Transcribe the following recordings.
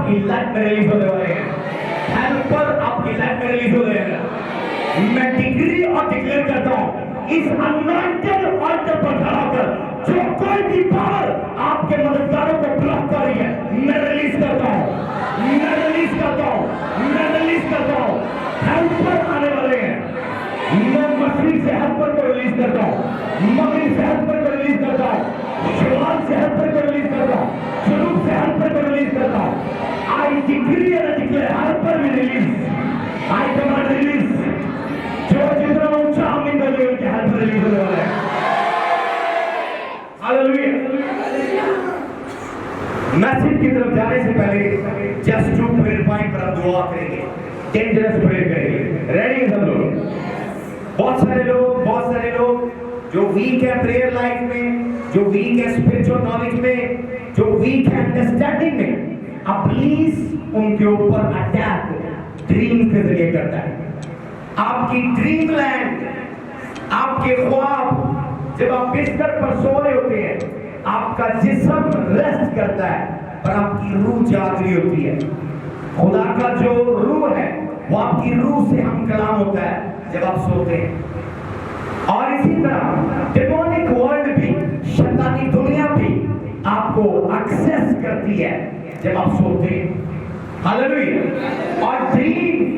آپ کی لائف میں ریلیز ہونے والے ہیں. ہیلپر آپ کی لائف میں ریلیز ہونے والے ہیں. میں ڈگری اور ڈکلیئر کرتا ہوں اس انوائنٹڈ آلٹر پر کھڑا کر جو کوئی بھی پاور آپ کے مددگاروں کو بلاک کر رہی ہے میں ریلیز کرتا ہوں. میں ریلیز کرتا ہوں. میں ریلیز کرتا ہوں. ہیلپر آنے والے ہیں. میں مشرق سے ہیلپر کو ریلیز کرتا ہوں. مغرب سے ہیلپر کو ریلیز کرتا ہوں. شمال سے ہیلپر کو ریلیز کرتا ہوں. جنوب سے ہیلپر کو ریلیز کرتا ہوں. آئی ڈگری اینڈ ڈکلیئر ہیلپر بھی ریلیز. آئی کمانڈ ریلیز. جو جتنا اونچا ہم ان کے ان کے ہیلپر ریلیز ہونے والے ہیں. ہاللیلویا. میسج کی طرف جانے سے پہلے جسٹ ٹو پریئر پوائنٹ پر ہم دعا کریں گے. ڈینجرس پریئر کریں گے. ریڈی ہیں سب لوگ؟ بہت سارے لوگ جو ویک ہے پریئر لائف میں, جو ویک ہے اسپرچل نالج میں, جو ویک ہے انڈرسٹینڈنگ میں, اب پلیز ان کے اوپر اٹیک ڈریم کے ذریعے کرتا ہے. آپ کی ڈریم لینڈ, آپ کے خواب جب آپ بستر پر سو رہے ہوتے ہیں آپ کا جسم ریسٹ کرتا ہے پر آپ کی روح جاگ رہی ہوتی ہے. خدا کا جو روح ہے وہ آپ کی روح سے ہم کلام ہوتا ہے جب آپ سوتے ہیں. اور اسی طرح ڈیمونک ورلڈ بھی, شیطانی دنیا بھی آپ کو ایکسس کرتی ہے جب آپ سوتے ہیں. ہاللیلویا. اور ڈریم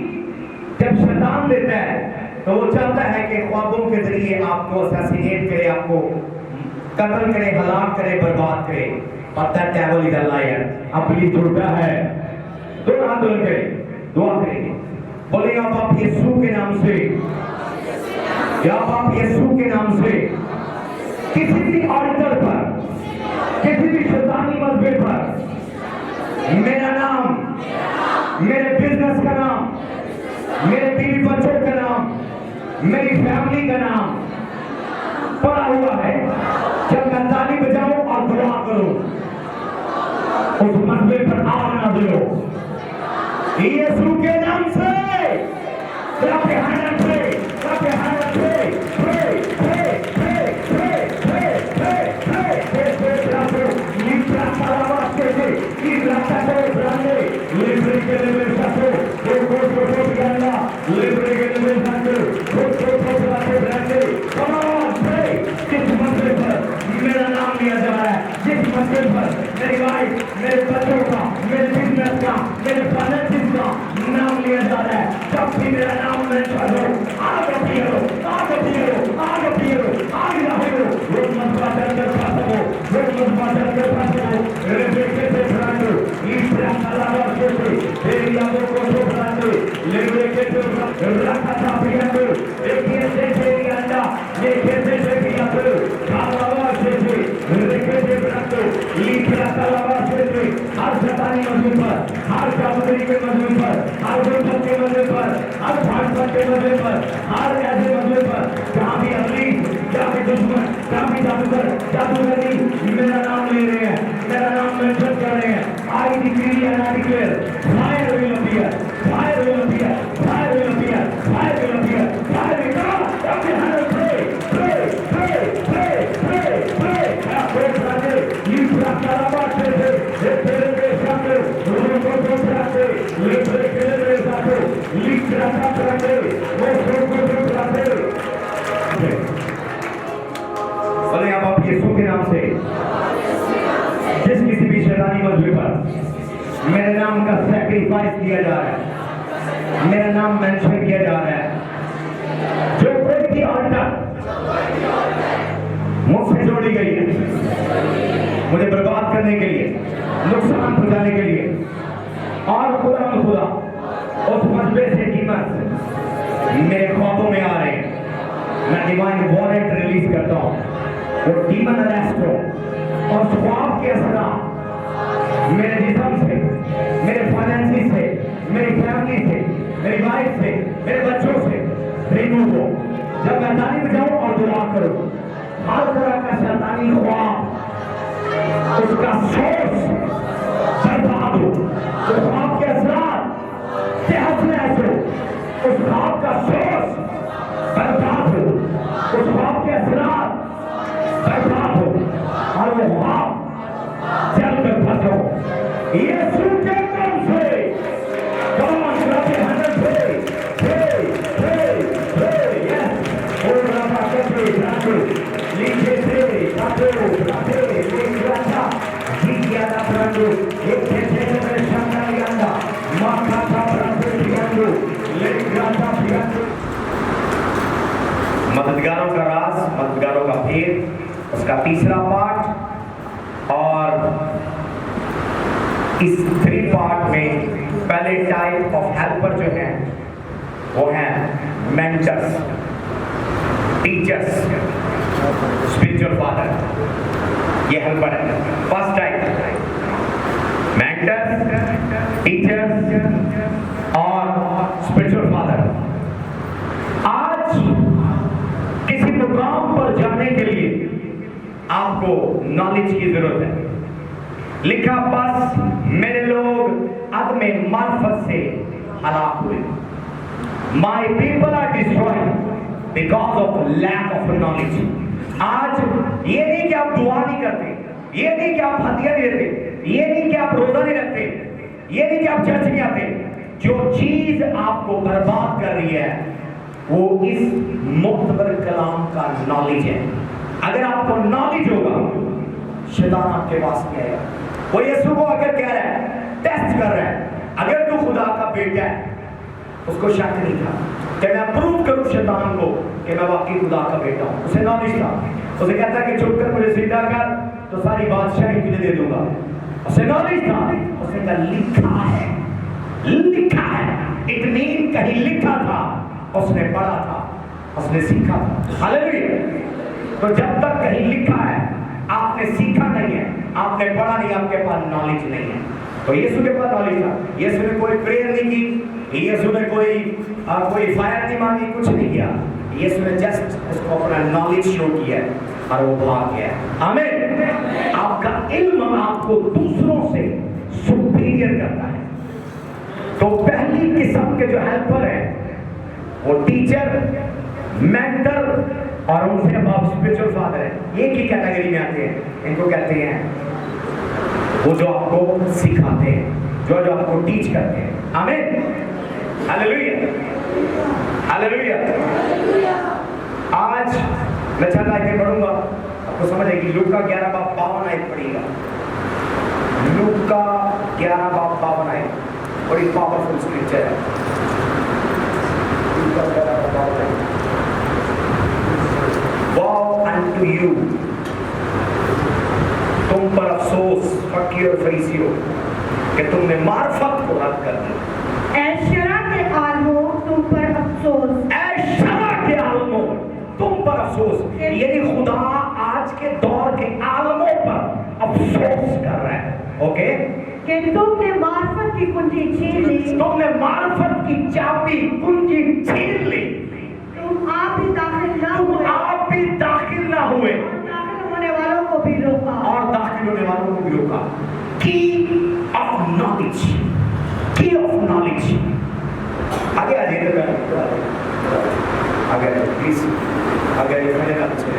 جب شیطان دیتا ہے تو وہ چاہتا ہے کہ خوابوں کے ذریعے آپ کو اسیسینیٹ کرے, آپ کو قتل کرے, ہلاک کرے, برباد کرے. اور that devil is a liar. اب پلیز جھوٹا ہے. دونوں ہاتھ بلند کریں, دعا کریں گے. بولیں یا باپ یسوع کے نام سے, یا باپ یسوع کے نام سے کسی بھی آلٹر پر, کسی بھی شیطانی مذہب پر میرا نام, میرے بزنس کا نام, میرے بیوی بچوں کا نام, میری فیملی کا نام پڑا ہوا ہے. جب میں تالی بجاؤں اور دعا کروں اس مذہب پر آگ نہ دلو. یسوع کے نام سے clap your hand and pray, clap your hand and pray, pray, pray, pray, pray, pray, pray, pray, pray, pray, pray, libra salavaste, libra sato grande, libre que debe sato, go grande, libre que debe sato, go grande. Come on, pray. जिस मंदिर पर मेरा नाम लिया जा रहा है, जिस मंदिर पर मेरी वाइफ, मेरे बच्चों का, मेरे बिजनेस का, मेरे फाइनेंसिस का नाम लिया जा रहा है, तब भी मेरा नाम मैं चलो. आग पियो, आग पियो, आग पियो, आग लगाओ. रोज मत कर पासो, रोज मत कर पासो. रेबेके से फ्रांडो, लिब्रा सालावा से तेरी यादों को फ्रांडो, लेबरेके से रखा था पियानो, एक से तेरी अंडा, एक से पियानो, सालावा से रेबेके से फ्रांडो, लिब्रा सालावा से हर शैतानी मजदूर पर, हर काबूरी के मजदूर पर, हर गुरबत के मजदूर पर, हर भाजपा के मजदूर पर, हर ऐसे मजदूर पर जहाँ भी अगली, जहाँ भी दुश्मन, जहाँ भी जादूगरी मेरा नाम ले रहे हैं, मेरा नाम मेंशन कर रहे हैं. I decree and I declare, fire will appear, fire will appear, fire will appear, fire will appear, fire will come. Come behind and pray, pray, pray, pray, pray, pray. Pray, pray, you trust Allah, pray, pray, pray, pray, rogo pray, libre que le sato, libra pray, rogo pray. बोले आप यीशु के नाम से जिस किसी भी शैतानी मजहब पर मेरे नाम का सैक्रिफाइस किया जा रहा है, मेरा नाम मेंशन किया जा रहा है, जो कोई भी ऑल्टर मुझसे जोड़ी गई है मुझे बर्बाद करने के लिए, नुकसान पहुंचाने के लिए, और खुदा उस मजबे से कीमत मेरे ख्वाबों में आ रहे हैं. मैं डिवाइन वारंट रिलीज करता हूँ, वो डीमन अरेस्ट हो और ख्वाब के असर मेरे जिस्म से, मेरे फाइनेंसिस से, मेरी फैमिली से, मेरी वाइफ से, मेरे बच्चों से रिमूव हो. जब मैं ताली बजाऊं और दुआ करूं, हर तरह का शैतानी ख्वाब उसका सोर्स बर्बाद हो. उस ख्वाब के असरार तहस नहस हो, उस ख्वाब का सोर्स बर्बाद हो, उस ख्वाब के असरार बर्बाद हो और वो ख्वाब जल कर फंसो. यीशु के नाम مددگاروں کا راز، مددگاروں کا بھید، اس کا تیسرا پارٹ. اور اس 3 پارٹ میں پہلے ٹائپ آف ہیلپر جو ہیں وہ ہیں مینٹرز، ٹیچرز، اسپرچل فادر. یہ ہیلپر ہے. فرسٹ ٹائپ مینٹرز، ٹیچرز اور اسپرچل فادر. آج کسی مقام پر جانے کے لیے آپ کو نالج کی ضرورت ہے. لکھا بس میرے لوگ عدم معرفت سے ہلاک ہوئے. My people are destroyed because of lack of knowledge. آج یہ نہیں کہ آپ دعا نہیں کرتے، یہ نہیں کہ آپ ہدیہ نہیں دیتے، یہ نہیں کہ آپ روزہ نہیں رکھتے، یہ نہیں کہ آپ چرچ نہیں آتے. جو چیز آپ کو برباد کر رہی ہے وہ اس معتبر کلام کا نالج ہے. اگر آپ کو نالج ہوگا شیطان آپ کے پاس نہیں آئے گا. وہ یسوع کو اگر کہہ رہا ہے، ٹیسٹ کر رہا ہے، اگر تو خدا کا بیٹا ہے، اس کو شک نہیں تھا کہ میں پروف کروں شیطان کو کہ میں واقعی خدا کا بیٹا ہوں. اسے نالج تھا. اسے کہتا کہ چھپ کر مجھے سجدہ کر تو ساری بادشاہی تجھے دے دوں گا. اسے نالج تھا. اس نے کہا لکھا ہے، لکھا ہے. اٹ مین کہیں لکھا تھا، اس نے پڑھا تھا، اس نے سیکھا تھا. ہاللیلویا. تو جب تک کہیں لکھا ہے آپ نے سیکھا نہیں ہے، آپ نے پڑھا نہیں، آپ کے پاس نالج نہیں ہے. تو یسوع کے پاس نالج تھا. یسوع نے کوئی پریئر نہیں کی، یسوع نے کوئی فائر نہیں مانگی، کچھ نہیں کیا. یسوع نے جسٹ اس کو اپنا نالج شو کیا اور وہ بھاگ گیا. آمین. آپ کا علم آپ کو دوسروں سے سپیریئر کرتا ہے. تو پہلی قسم کے جو ہیلپر ہیں وہ ٹیچر، مینٹر اور ان سے اب آپ اسپرچل فادر ہیں. ایک ہی کیٹیگری میں آتے ہیں. ان کو کہتے ہیں وہ جو آپ کو سکھاتے ہیں، جو آپ کو ٹیچ کرتے ہیں. آمین. ہاللیلویا، ہاللیلویا. آج میں چند آیتیں پڑھوں گا، آپ کو سمجھ آئے گی. لوکا 11:52 آیت پڑھیے گا. لوکا 11:52 آیت بڑی پاورفل اسکرپچر ہے. لوکا 11:52 آیت. Woe unto you, تم پر افسوس فقیر اور فریسیوں کہ تم نے معرفت کو رد کر دیا. اے شرع کے عالموں تم پر افسوس. اے شرع کے عالموں تم پر افسوس. یعنی خدا آج کے دور کے عالموں پر افسوس کر رہا ہے. اوکے، کہ تم نے معرفت کی کنجی چھین لی. تم نے معرفت کی چابی کنجی چھین لی. تم آپ بھی داخل نہ ہوئے، آپ بھی داخل نہ ہوئے، داخل ہونے والوں کو بھی روکا. اور داخل ہونے والوں کو بھی روکا. کی آف نالج، کی آف نالج. آگے آ جائیے، آگے پلیز آگے میرے نام سے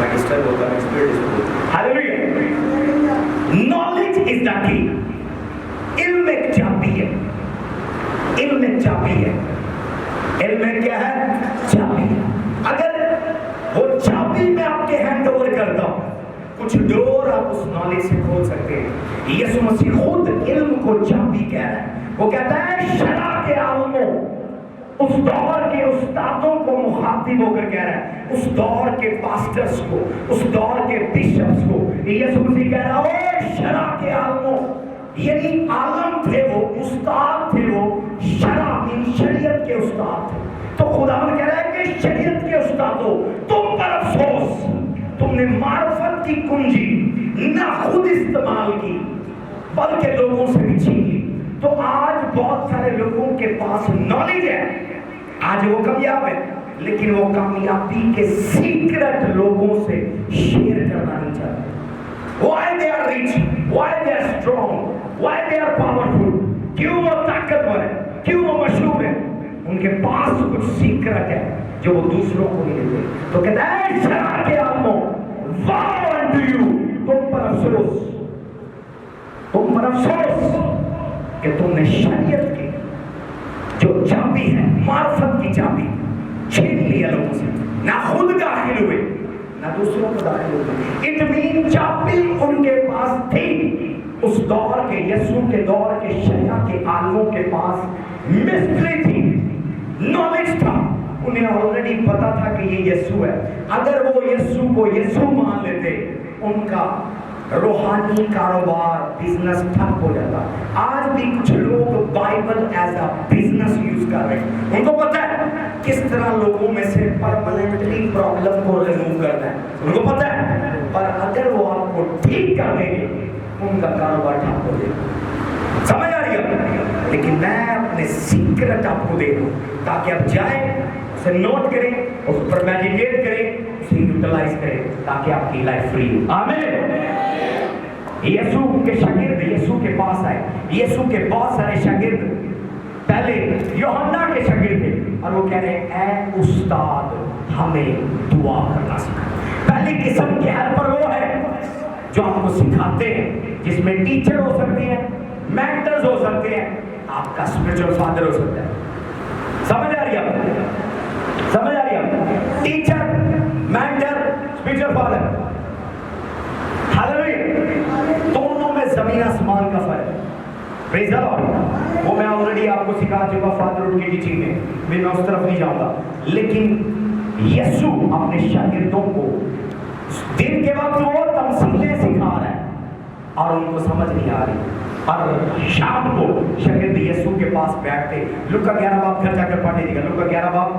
میں ڈسٹرب ہوتا ہے. ہاللیلویا. نالج از دا کی. علم ایک چابی ہے. علم ایک چابی ہے. علم کیا ہے؟ چابی. اگر وہ چابی میں آپ کے ہینڈ اوور کرتا ہوں، کچھ ڈور آپ اس نالج سے کھول سکتے ہیں. یسوع مسیح خود علم کو چابی کہہ رہا ہے. وہ کہتا ہے شرع کے عالموں، اس دور کے استادوں کو مخاطب ہو کر کہہ رہا ہے، اس دور کے پاسٹرز کو، اس دور کے بشپس کو. یسوع مسیح کہہ رہا ہے شرع کے عالموں. یعنی عالم تھے وہ، استاد تھے وہ، شریعت کے استاد تھے. تو خداوند کہہ رہا ہے کہ شریعت کے استادوں تم پر افسوس، تم نے معرفت کی کنجی نہ خود استعمال کی بلکہ لوگوں سے بھی چھین لی. تو آج بہت سارے لوگوں کے پاس نالج ہے، آج وہ کامیاب ہے، لیکن وہ کامیابی کے سیکرٹ لوگوں سے شیئر کرنا نہیں چاہتے. Why they are rich? Why they are strong? Why they are powerful? کیوں وہ طاقتور ہے؟ کیوں وہ مشہور ہے؟ ان کے پاس کچھ سیکرٹ ہے جو وہ دوسروں کو نہیں دیتے. تو کہتا ہے شرع کے عالموں، woe unto you، تم پر افسوس، تم پر افسوس کہ تم نے شریعت کی جو چابی ہے، معرفت کی چابی چھین لیا لوگوں سے. نہ خود داخل ہوئے نہ دوسروں کو داخل ہوئے. اٹ مین چابی ان کے پاس تھی. اس دور کے یسوع کے دور کے شریعت کے عالموں کے پاس مسٹری تھی، نالج تھا. उन्हें ऑलरेडी पता था कि ये यीशु है। अगर वो यीशु को यीशु मान लेते, उनका रूहानी कारोबार बिजनेस ठप हो जाता। आज भी कुछ लोग Bible as a business use कर रहे हैं। उनको पता है किस तरह लोगों में से परमानेंटली प्रॉब्लम को रिमूव करना है, उनको पता है। पर अगर वो आपको ठीक कर देंगे, उनका कारोबार ठप हो जाएगा। समझ आ रही है? लेकिन मैं अपने सीक्रेट आपको दे दूं ताकि आप जाएं, उसे नोट करें, उस पर मेडिटेट करें, उसे यूटिलाइज करें, ताकि आपकी लाइफ फ्री हो। आमीन। यीशु के शागिर्द यीशु के पास आए। यीशु के बहुत सारे शागिर्द पहले यूहन्ना के शागिर्द थे, और वो कह रहे हैं, ऐ उस्ताद, हमें दुआ करना सिखा। पहली किस्म के हेल्पर वो है जो आपको सिखाते हैं, जिसमें टीचर हो सकते हैं, मेंटर्स हो सकते हैं, आपका स्पिरिचुअल फादर हो सकता है। समझ आ रही है? समझ आ रही है? Teacher, mentor, spiritual father, hallelujah. दोनों में जमीन आसमान का फर्क है। Praise the Lord. वो मैं ऑलरेडी आपको सिखा चुका फादरहुड की टीचिंग में, मैं उस तरफ नहीं जाऊंगा। लेकिन यीशु अपने शागिर्दों को दिन के वक्त वो तमसीलें सिखा रहा है और उनको समझ नहीं आ रही, और शाम को शागिर्द यीशु के पास बैठते। लुका 11 बाब घर जाकर पढ़ लीजिएगा। लुका 11 बाब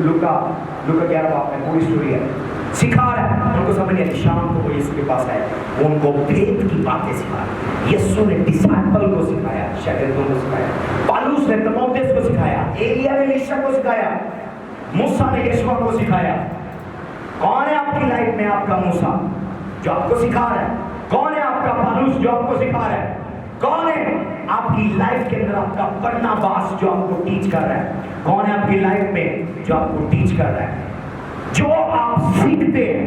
लुका 11 बाब में पूरी स्टोरी है। सिखा रहा है, उनको समझ नहीं आई। शाम को वो यीशु के पास आए, उनको भेद की बातें सिखा। यीशु ने डिसाइपल को सिखाया, शागिर्दों को सिखाया। पौलुस ने तीमुथियुस को सिखाया, एलिया ने एलीशा को सिखाया, मूसा ने यीशु को सिखाया। कौन है आपकी लाइफ में आपका मूसा जो आपको सिखा रहा है? कौन है आपका पौलुस जो आपको सिखा रहा है? कौन है आपकी लाइफ के अंदर आपका बरनबास जो आपको टीच कर रहा है? कौन है आपकी लाइफ में जो आपको टीच कर रहा है? जो आप सीखते हैं,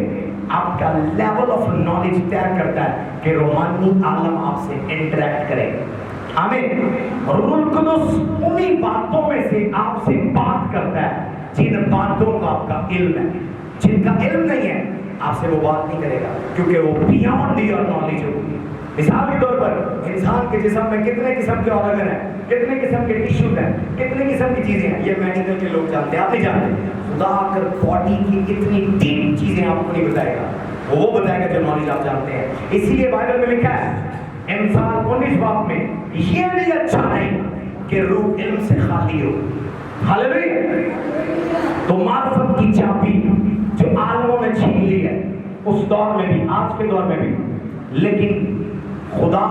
आपका लेवल ऑफ नॉलेज तय करता है कि रूहानी आलम आपसे इंटरेक्ट करे। आमीन। रूह कुदुस उन्हीं बातों में से आपसे बात करता है जिन बातों का आपका इल्म है। जिनका इल्म नहीं है, आपसे वो बात नहीं करेगा, क्योंकि वो बियॉन्ड योर नॉलेज होगी। मिसाल के तौर पर इंसान के जिस्म में कितने किस्म के ऑर्गन हैं, कितने किस्म के टिश्यूज हैं, कितने किस्म की चीजें हैं, ये मेडिकल के लोग जानते हैं, आप नहीं जानते। खुदा अगर बॉडी की इतनी डीप चीजें आपको नहीं बताएगा, वो बताएगा जो नॉलेज आप जानते हैं। इसीलिए बाइबल में लिखा है इंसान 19 बाब में, ये नहीं अच्छा नहीं कि रूह इल्म से खाली हो। हालेलुया। तो मार्फत की चाबी जो आलमों ने छीन ली है, उस दौर में भी, आज के दौर में भी, लेकिन खुदा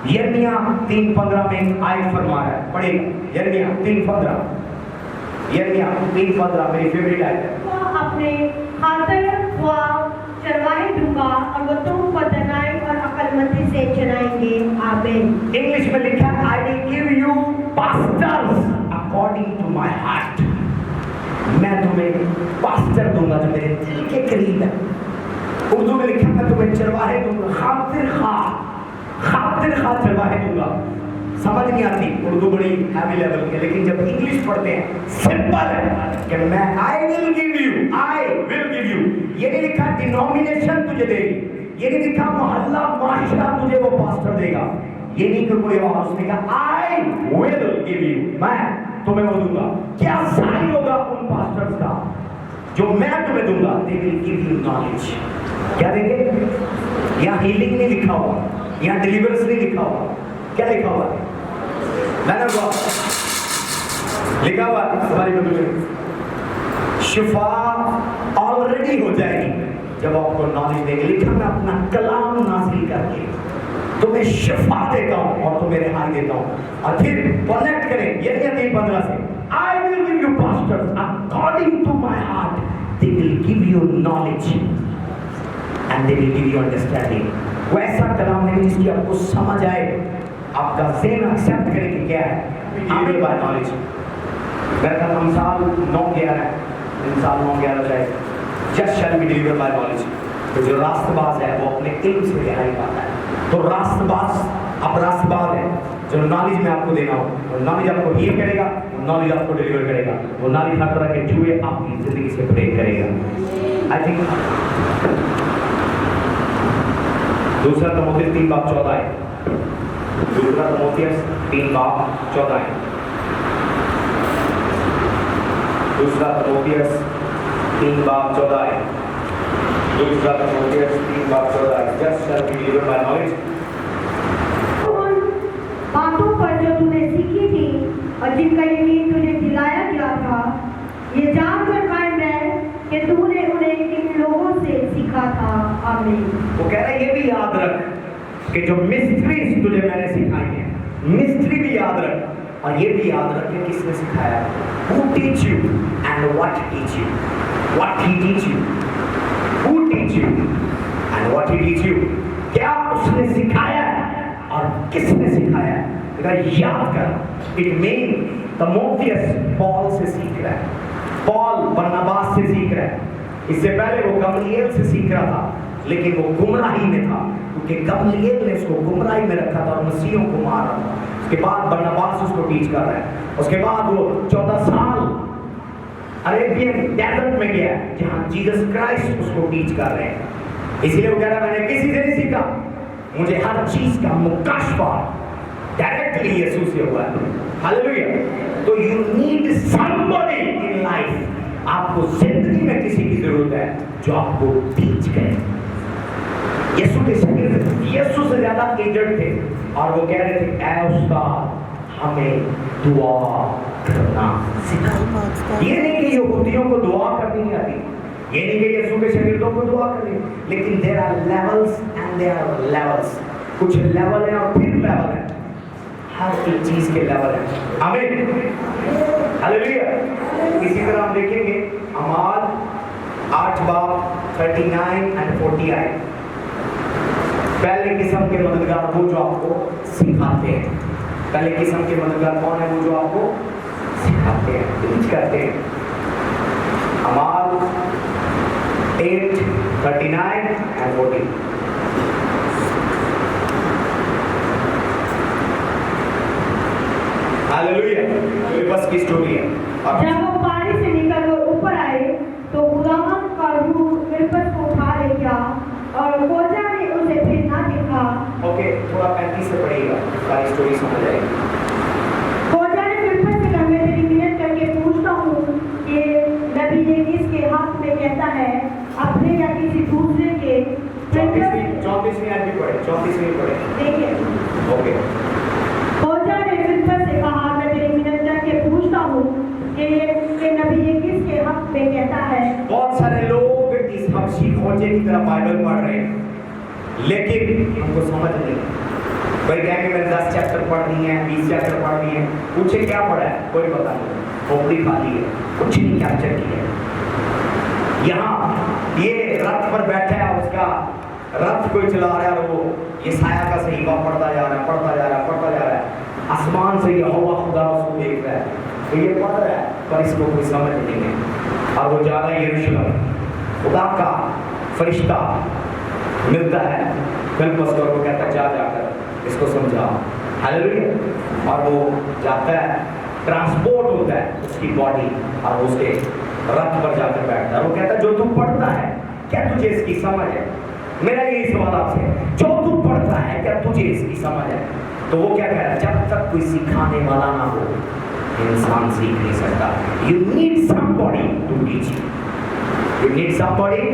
यिर्मयाह 3:15 में आयत फरमा रहा है। पढ़ेगा यिर्मयाह 3:15। यिर्मयाह 3:15 मेरी फेवरेट आयत है। वो अपने खातिर चरवाहे दूंगा और वो तुम को दनाई और अक्लमंदी से चलाएंगे। आमीन। इंग्लिश में लिखा है, I will give you pastors according to my heart. मैं तुम्हें पास्टर दूंगा जो मेरे दिल के करीब है। उर्दू में लिखा, मैं तुम्हें चरवाहे दूंगा, खातिर खा चरवाहे दूंगा। समझ नहीं आती उर्दू, बड़ी हैवी लेवल की, लेकिन जब इंग्लिश पढ़ते हैं सिंपल है कि मैं आई विल गिव यू। ये नहीं लिखा डिनोमिनेशन तुझे देगी, ये नहीं लिखा मोहल्ला माशरा तुझे वो पास्टर देगा, ये नहीं कि कोई और, उसने कहा आई विल गिव यू, मैं तुम्हें वो दूंगा। क्या साइन होगा उन पास्टर्स का जो मैं तुम्हें दूंगा? दे विल गिव यू नॉलेज। क्या देंगे? यहाँ हीलिंग नहीं लिखा हुआ, यहाँ डिलीवरेंस नहीं लिखा हुआ, क्या लिखा हुआ है? लिखा हुआ हमारी बदले शिफा ऑलरेडी हो जाएगी जब आपको नॉलेज देंगे। लिखा, मैं अपना कलाम नाज़िल करके तुम्हें शिफा देता हूँ और तुम्हें रिहाई देता हूँ। और फिर कनेक्ट करें यिर्मयाह 3:15 से, I will give you pastors according to my heart, they will give you knowledge and they will give you understanding. वो ऐसा कलाम है जिसकी आपको समझ आए, आपका ज़हन एक्सेप्ट करे कि क्या है। आमीन। By knowledge. मेरा हम साल 9-11 इंसान 9-11 जाए, just shall be deliver by knowledge. तो जो रास्तबाज है वो अपने इल्म से रिहाई पाता है। तो रास्तबाज अब रास्तबाज है, जो नॉलेज में आपको देना हो, वो नॉलेज आपको हील करेगा, वो नॉलेज आपको डिलीवर करेगा, वो नॉलेज हर तरह के चूहे आपकी जिंदगी से ब्रेक करेगा। आई थिंक दूसरा तीमुथियुस 3:14 है। दूसरा तीमुथियुस 3:14 है। दूसरा तीमुथियुस 3:14 दूसरा तीमुथियुस 3:14 just shall be delivered by knowledge. उन बातों पर जो तूने सीखी थी और जिनका यकीन तुझे दिलाया गया था, ये जानकर कायम रह कि तूने उन्हें इन लोगों से सीखा था। आमीन। वो कह रहा है ये भी याद रख कि जो मिस्ट्रीज तुझे मैंने सिखाई है, मिस्ट्री भी याद रख, और ये भी याद रख कि किसने सिखाया, who teach you and what teach you, what he teach you, who teach you and what he teach you, क्या उसने सिखाया और किसने सिखाया। अगर याद कर, it means तीमुथियुस पॉल से सीख रहा है, पॉल बरनबास से सीख रहा है। इससे पहले वो गमलीएल से सीख रहा था, लेकिन वो गुमराही में था, क्योंकि गमलीएल ने उसको गुमराही में रखा था और मसीहों को मार रहा था। उसके बाद बरनबास उसको टीच कर रहा है। उसके बाद वो 14 साल अरेबियन डेजर्ट में गया, जहां जीसस क्राइस्ट उसको टीच कर रहे हैं। इसलिए वो कह रहा है मैंने किसी से नहीं सीखा, मुझे हर चीज का मुकाशफा डायरेक्टली यीशु से हुआ है। हालेलुया। तो you need somebody in life, आपको जिंदगी में किसी की जरूरत है जो आपको टीच करे। यीशु के शागिर्द यीशु से ज्यादा एजेड थे और वो कह रहे थे ऐ उस्ताद हमें दुआ करना सिखा। ये नहीं कि यहूदियों को दुआ करनी नहीं आती, ये नहीं कि यीशु के शागिर्दों को दुआ करनी, लेकिन there are levels and there are levels. कुछ लेवल है और फिर लेवल है, हर एक चीज के लेवल है। आमीन। हालेलुया। इसी तरह हम देखेंगे अमाल 8:39 and 40। पहले किस्म के मददगार वो जो आपको सिखाते हैं। पहले किस्म के मददगार कौन है? वो जो आपको सिखाते हैं, टीच करते हैं। अमाल 8:39 and 40। हालेलुया। फिलिप्पस की स्टोरी है। जब वो पानी से निकलकर ऊपर आए तो खुदावंद का रूह फिलिप्पस को उठा ले गया और खोजा ने उसे फिर ना देखा। ओके, थोड़ा 35 से पढ़िएगा, सारी स्टोरी समझ आएगी। खोजा ने फिलिप्पस से कहा मैं तेरी मिन्नत करके पूछता हूँ कि नबी ये किसके हक में कहता है, अपने या किसी दूसरे के। 34वीं आयत भी पढ़े, 34वीं पढ़े। देखिए, ओके। खोजा ने फिलिप्पस से कहा मैं तेरी मिन्नत करके पूछता हूँ कि नबी ये किसके हक में कहता है। बहुत सारे लोग इस हबशी खोजे की तरह बाइबल पढ़ रहे हैं, लेकिन हमको समझ नहीं। कोई कहेंगे मैंने 10 चैप्टर पढ़नी है, 20 चैप्टर पढ़नी है, पूछे क्या पढ़ा है, कोई पता नहीं, खोपड़ी खाली है, कुछ नहीं कैप्चर किया। यहाँ ये रथ पर बैठा है, उसका रथ कोई चला रहा है और वो ये साया का सहीफा पढ़ता जा रहा है, पढ़ता जा रहा है, पढ़ता जा रहा है। आसमान से यहोवा खुदा उसको देख रहा है, तो ये पढ़ रहा है पर इसको कोई समझ नहीं है। और वो जा रहा है यरूशलेम, खुदा का फरिश्ता मिलता है फिलिप्पस को, वो कहता है जा जाकर इसको समझा। हालेलुया। और वो जाता है, ट्रांसपोर्ट होता है उसकी बॉडी और उसके रथ पर जाकर बैठता है। वो कहता है जो तू पढ़ता है क्या तुझे इसकी समझ है? मेरा यही सवाल आपसे, जो तू पढ़ता है क्या तुझे इसकी समझ है? तो वो क्या कह रहा है, जब तक कोई सिखाने वाला ना हो इंसान सीख नहीं सकता। You need somebody to teach you, you need somebody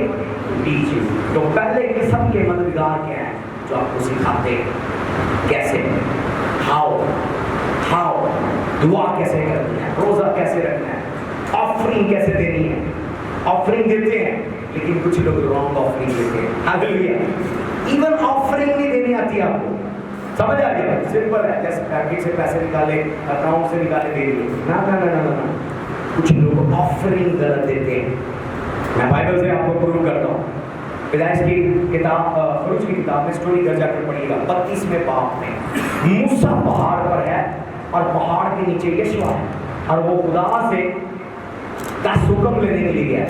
to teach you. तो पहले किस्म के मददगार क्या है जो आपको सिखाते हैं कैसे, हाउ दुआ कैसे करनी है, रोजा कैसे रखना है, ऑफरिंग कैसे देनी है। ऑफरिंग देते हैं लेकिन कुछ लोग रॉन्ग ऑफरिंग देते हैं। हालेलुया। इवन ऑफरिंग नहीं देनी आती आपको, समझ आ गया? सिंपल है, जैसे पैकेट से पैसे निकाले, अकाउंट से निकाले दे दिए। ना ना ना ना ना, कुछ लोग ऑफरिंग गलत देते हैं। मैं बाइबल से आपको प्रूव करता हूँ। पैदाइश की किताब, खरूज की किताब में स्टोरी घर जाकर पढ़िएगा। 32वें बाब में मूसा पहाड़ पर है और पहाड़ के नीचे यशवा है और वो खुदा से 10 हुक्म लेने के लिए गया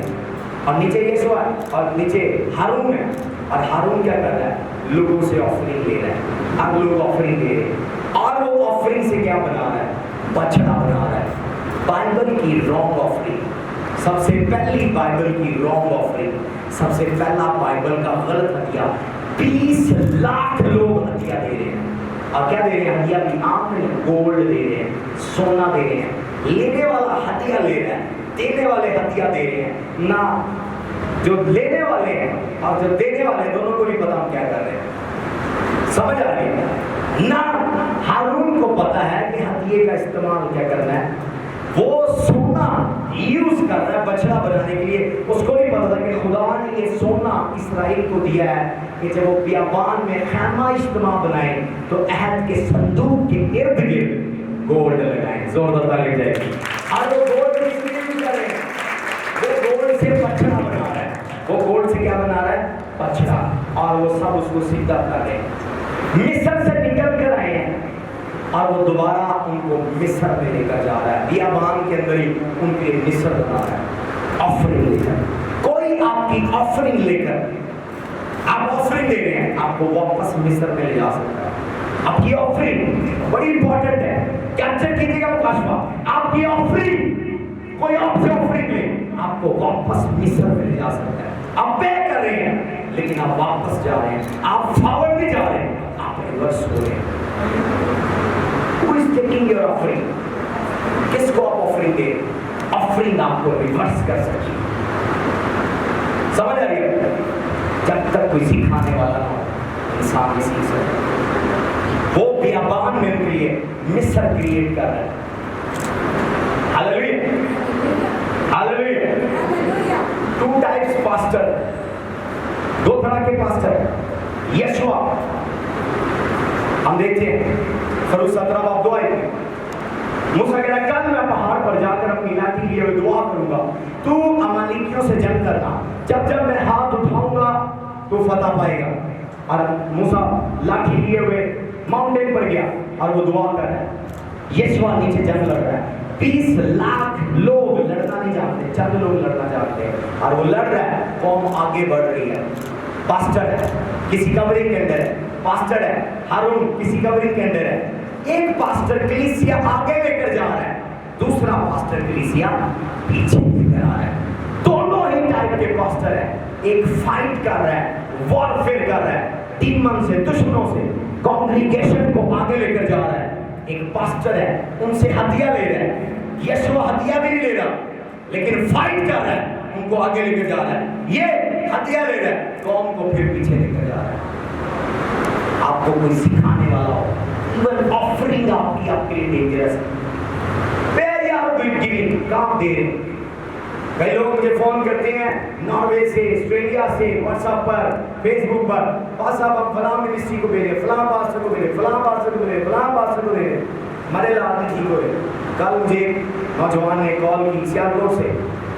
और नीचे यशवा है और नीचे हारून है। और हारून क्या कर रहा है, लोगों से ऑफरिंग ले रहा है। अब लोग ऑफरिंग दे रहे हैं और वो ऑफरिंग से क्या बना रहा है, बछड़ा बना रहा है। बाइबल की रॉन्ग ऑफरिंग, सबसे पहली बाइबल की रॉन्ग ऑफरिंग, सबसे पहला बाइबल का गलत हदिया। 20 लाख लोग हदिया दे रहे हैं और क्या दे रहे हैं, हदिया की आंख में गोल्ड दे रहे हैं, सोना दे रहे हैं। लेने वाला हदिया ले रहा है دینے والے ہدیہ دے رہے ہیں نہ جو لینے والے ہیں اور جو دینے والے ہیں دونوں کو بھی پتا ہم کیا کر رہے ہیں. سمجھ آ رہی ہے نہ ہارون کو پتا ہے کہ ہدیے کا استعمال کیا کرنا ہے. وہ سونا یوز کر رہا ہے بچڑا بنانے کے لیے. اس کو بھی پتا تھا کہ خدا نے یہ سونا اسرائیل کو دیا ہے کہ جب وہ بیابان میں خیمہ اجتماع بنائیں تو عہد کے صندوق کے ارد گرد گولڈ لگائیں. زوردار تعریف جائے. اور وہ گولڈ اس لیے بھی کر رہے ہیں وہ گولڈ سے بچڑا بنا رہا ہے. وہ گولڈ سے کیا بنا رہا ہے؟ بچڑا. اور وہ سب اس کو سیدھا کر رہے ہیں. مصر سے نکل کر آئے ہیں اور وہ دوبارہ ان کو مصر میں لے کر جا رہا ہے. بیابان کے اندر ہی ان کے مصر بنا رہا ہے آفرنگ لے کر. کوئی آپ کی آفرنگ لے کر آپ آفرنگ دے رہے ہیں آپ کو واپس مصر میں لے جا سکتا ہے. آپ کی آفرنگ بڑی امپورٹنٹ ہے. کیپچر کیجیے گا مکاشفہ. آپ کی آفرنگ کوئی آپ سے آفرنگ لے آپ کو واپس مصر میں لے جا سکتا ہے. آپ پے کر رہے ہیں لیکن آپ واپس جا رہے ہیں. آپ فارورڈ نہیں جا رہے ہیں آپ ریورس ہو رہے ہیں. Who is taking your offering? کس کو آپ آفرنگ دے؟ آفرنگ آپ کو ریورس کر سکتی. سمجھ آ رہی ہے؟ جب تک کوئی سکھانے والا نہ ہو انسان نہیں سیکھ سکتا. وہ بیابان میں ان کے لیے مصر کریٹ کر رہا ہے. Hallelujah hallelujah. Two types pastor. دو طرح کے پاسٹر. یشوع ہم دیکھتے ہیں خروج 17 باب 2 آئے. موسیٰ کہتا ہے کل میں پہاڑ پر جا کر اپنی لاٹھی لیے ہوئے دعا کروں گا. تو امالیکیوں سے جنگ کرنا. جب جب میں ہاتھ اٹھاؤں گا تو فتح پائے گا. اور موسیٰ لاٹھی لیے ہوئے ماؤنٹین پر گیا اور وہ دعا کر رہا ہے. یشوع نیچے جنگ لڑ رہا ہے. 20 لاکھ لوگ لڑنا نہیں جانتے, چند لوگ لڑنا جانتے ہیں اور وہ لڑ رہا ہے. قوم آگے بڑھ رہی ہے. پاسٹر ہے کسی کورنگ کے اندر ہے. پاسٹر ہے ہارون کسی کورنگ کے اندر ہے. ایک پاسٹر کلیسیا آگے لے کر جا رہا ہے, دوسرا پاسٹر کلیسیا پیچھے لے کر آ رہا ہے. دونوں ہی ٹائپ کے پاسٹر ہیں. ایک فائٹ کر رہا ہے, وارفیئر کر رہا ہے ڈیمن سے, دشمنوں سے. کانگریگیشن کو آگے لے کر جا رہا ہے. ایک پاسٹر ہے ان سے ہدیہ لے رہا ہے. یشوع ہدیہ بھی نہیں لے رہا لیکن فائٹ کر رہا ہے, ان کو آگے لے کر جا رہا ہے. یہ ہدیہ لے رہا ہے, قوم کو پھر پیچھے لے کر جا رہا ہے. آپ کو کوئی سکھانے والا ہو, ایون آفرنگ آپ کی آپ کے لیے ڈینجرس ہے. ویری آر گیونگ کام دے رہے. کئی لوگ مجھے فون کرتے ہیں ناروے سے, آسٹریلیا سے, واٹس ایپ پر, فیس بک پر, پاس صاحب ہم فلاں منسٹری کو بھیجیں, فلاں پاسٹر کو بھیجیں, فلاں پاسٹر کو بھیجیں, فلاں پاسٹر کو بھیجیں. مرے لال میں ٹھیک ہوئے. کل مجھے نوجوان نے کال کی سیالکوٹ سے,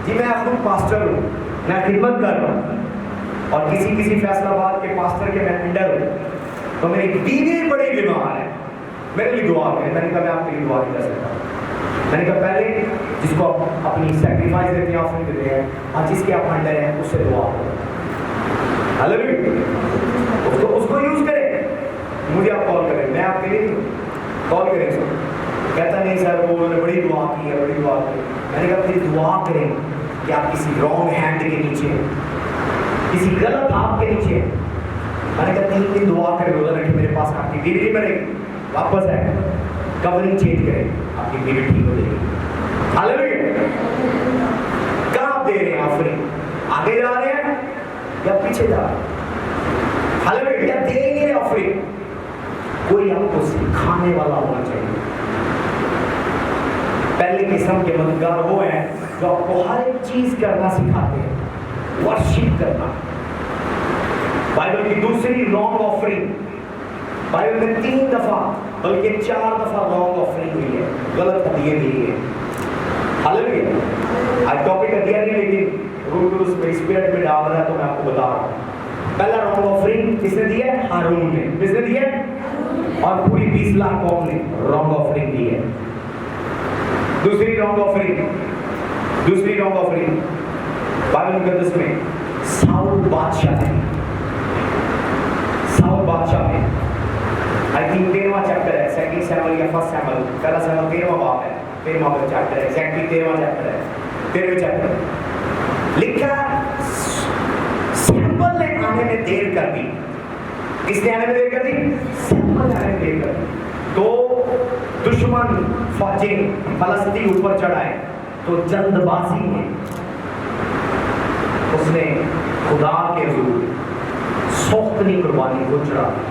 جی میں خود پاسٹر ہوں, میں خدمت کر رہا ہوں اور کسی فیصل آباد کے پاسٹر کے میں انڈر ہوں, تو میری بیوی بڑی بیمار ہے, میرے لیے دعا کریں. میں نے کہا میں آپ کے لیے دعا نہیں کر سکتا. میں نے کہا پہلے جس کو آپ اپنی سیکریفائس دیتے ہیں, آفرنگ دیتے ہیں, اور جس کے آپ انڈر ہیں اس سے دعا کریں. ہاللیلویا. اس کو یوز کریں. مجھے آپ کال کریں, میں آپ کے لیے کال کریں. سر کہتا نہیں سر وہ انہوں نے بڑی دعا کی ہے, بڑی دعا کی. میں نے کہا پھر دعا کریں کہ آپ کسی رانگ ہینڈ کے نیچے, کسی غلط ہاتھ کے نیچے. میں نے کہا 3 دن دعا کریں روزہ رکھیں, میرے پاس آپ کی بیوی نہیں مرے گی, واپس ہے کورنگ چینج کریں, آپ کی بیوی ٹھیک ہو جائے گی. ہاللیلویا. کہاں آپ دے رہے ہیں آفرنگ؟ آگے جا رہے ہیں یا پیچھے جا رہے ہیں؟ ہاللیلویا. یا دے ہی نہیں آفرنگ. کوئی آپ کو سکھانے والا ہونا چاہیے. پہلی قسم کے مددگار وہ ہیں جو آپ کو ہر ایک چیز کرنا سکھاتے ہیں, ورشپ کرنا. بائبل کی دوسری رانگ آفرنگ, بائبل میں 3 دفعہ بلکہ 4 دفعہ رانگ آفرنگ ہوئی ہے, غلط ہدیے دی ہے. ہاللیلویا. آج ٹاپک ہدیہ نہیں لیکن روح القدس میں اسپرٹ میں ڈال رہا ہے تو میں آپ کو بتا رہا ہوں. پہلا رانگ آفرنگ کس نے دی ہے؟ ہارون نے. کس نے دی ہے؟ اور پوری 20 لاکھ قوم نے رانگ آفرنگ دی ہے. دوسری رانگ آفرنگ بائبل مقدس میں ساؤل بادشاہ نے آئی تھنک 13واں چیپٹر ہے, 2 سیموئیل یا 1 سیموئیل, پہلا سیموئیل 13واں باب ہے, 13واں چیپٹر ہے, ایگزیکٹلی 13واں چیپٹر ہے, 13ویں چیپٹر. لکھا سیموئیل نے آنے میں دیر کر دی. کس نے آنے میں دیر کر دی؟ سیموئیل نے آنے میں دیر کر دی. تو دشمن فوجیں فلسطین اوپر چڑھائے, तो जल्दबाजी में उसने खुदा के हुजूर सोख्तनी कुर्बानी को चढ़ा दी।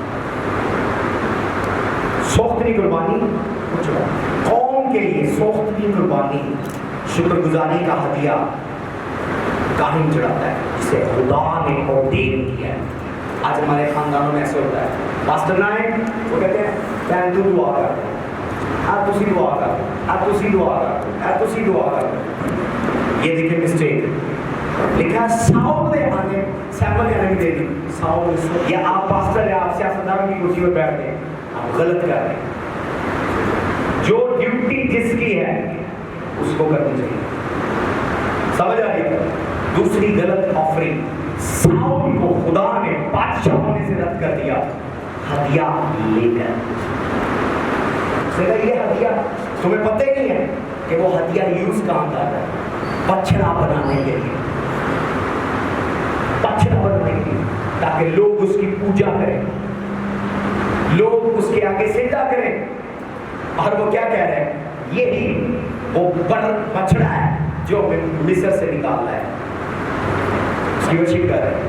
सोख्तनी कुर्बानी को चढ़ा, कौम के लिए सोख्तनी कुर्बानी, शुक्रगुजारी का हदिया काहिन चढ़ाता है जिसे खुदा ने ऑर्डेन किया है। आज हमारे खानदानों में ऐसे होता है, पास्टर ना है वो कहते हैं बहन तू दुआ कर, आप तुसी दुआ कर, आप तुसी दुआ कर, आप तुसी दुआ कर। ये देखिए मिस्टेक लिखा साउल ने आने सैमुअल कहने में दे दी, साउल या आप पास्टर या आप सियासतदान की कुर्सी पर बैठते हैं, आप गलत कर रहे हैं। जो ड्यूटी जिसकी है उसको करनी चाहिए, समझ आ रही है? दूसरी गलत ऑफरिंग, साउल को खुदा ने बादशाह होने से रद्द कर दिया हदिया लेकर। ये हदिया तुम्हें पता ही नहीं है कि वो हदिया यूज कहां कर रहा है, बछड़ा बनाने के लिए, बछड़ा बनाने के लिए, ताकि लोग उसकी पूजा करें, लोग उसके आगे सिजदा करें। और वो क्या कह रहे हैं, ये ही वो बछड़ा है जो मिस्र से निकाला है, उसकी वर्शिप कर रहे हैं।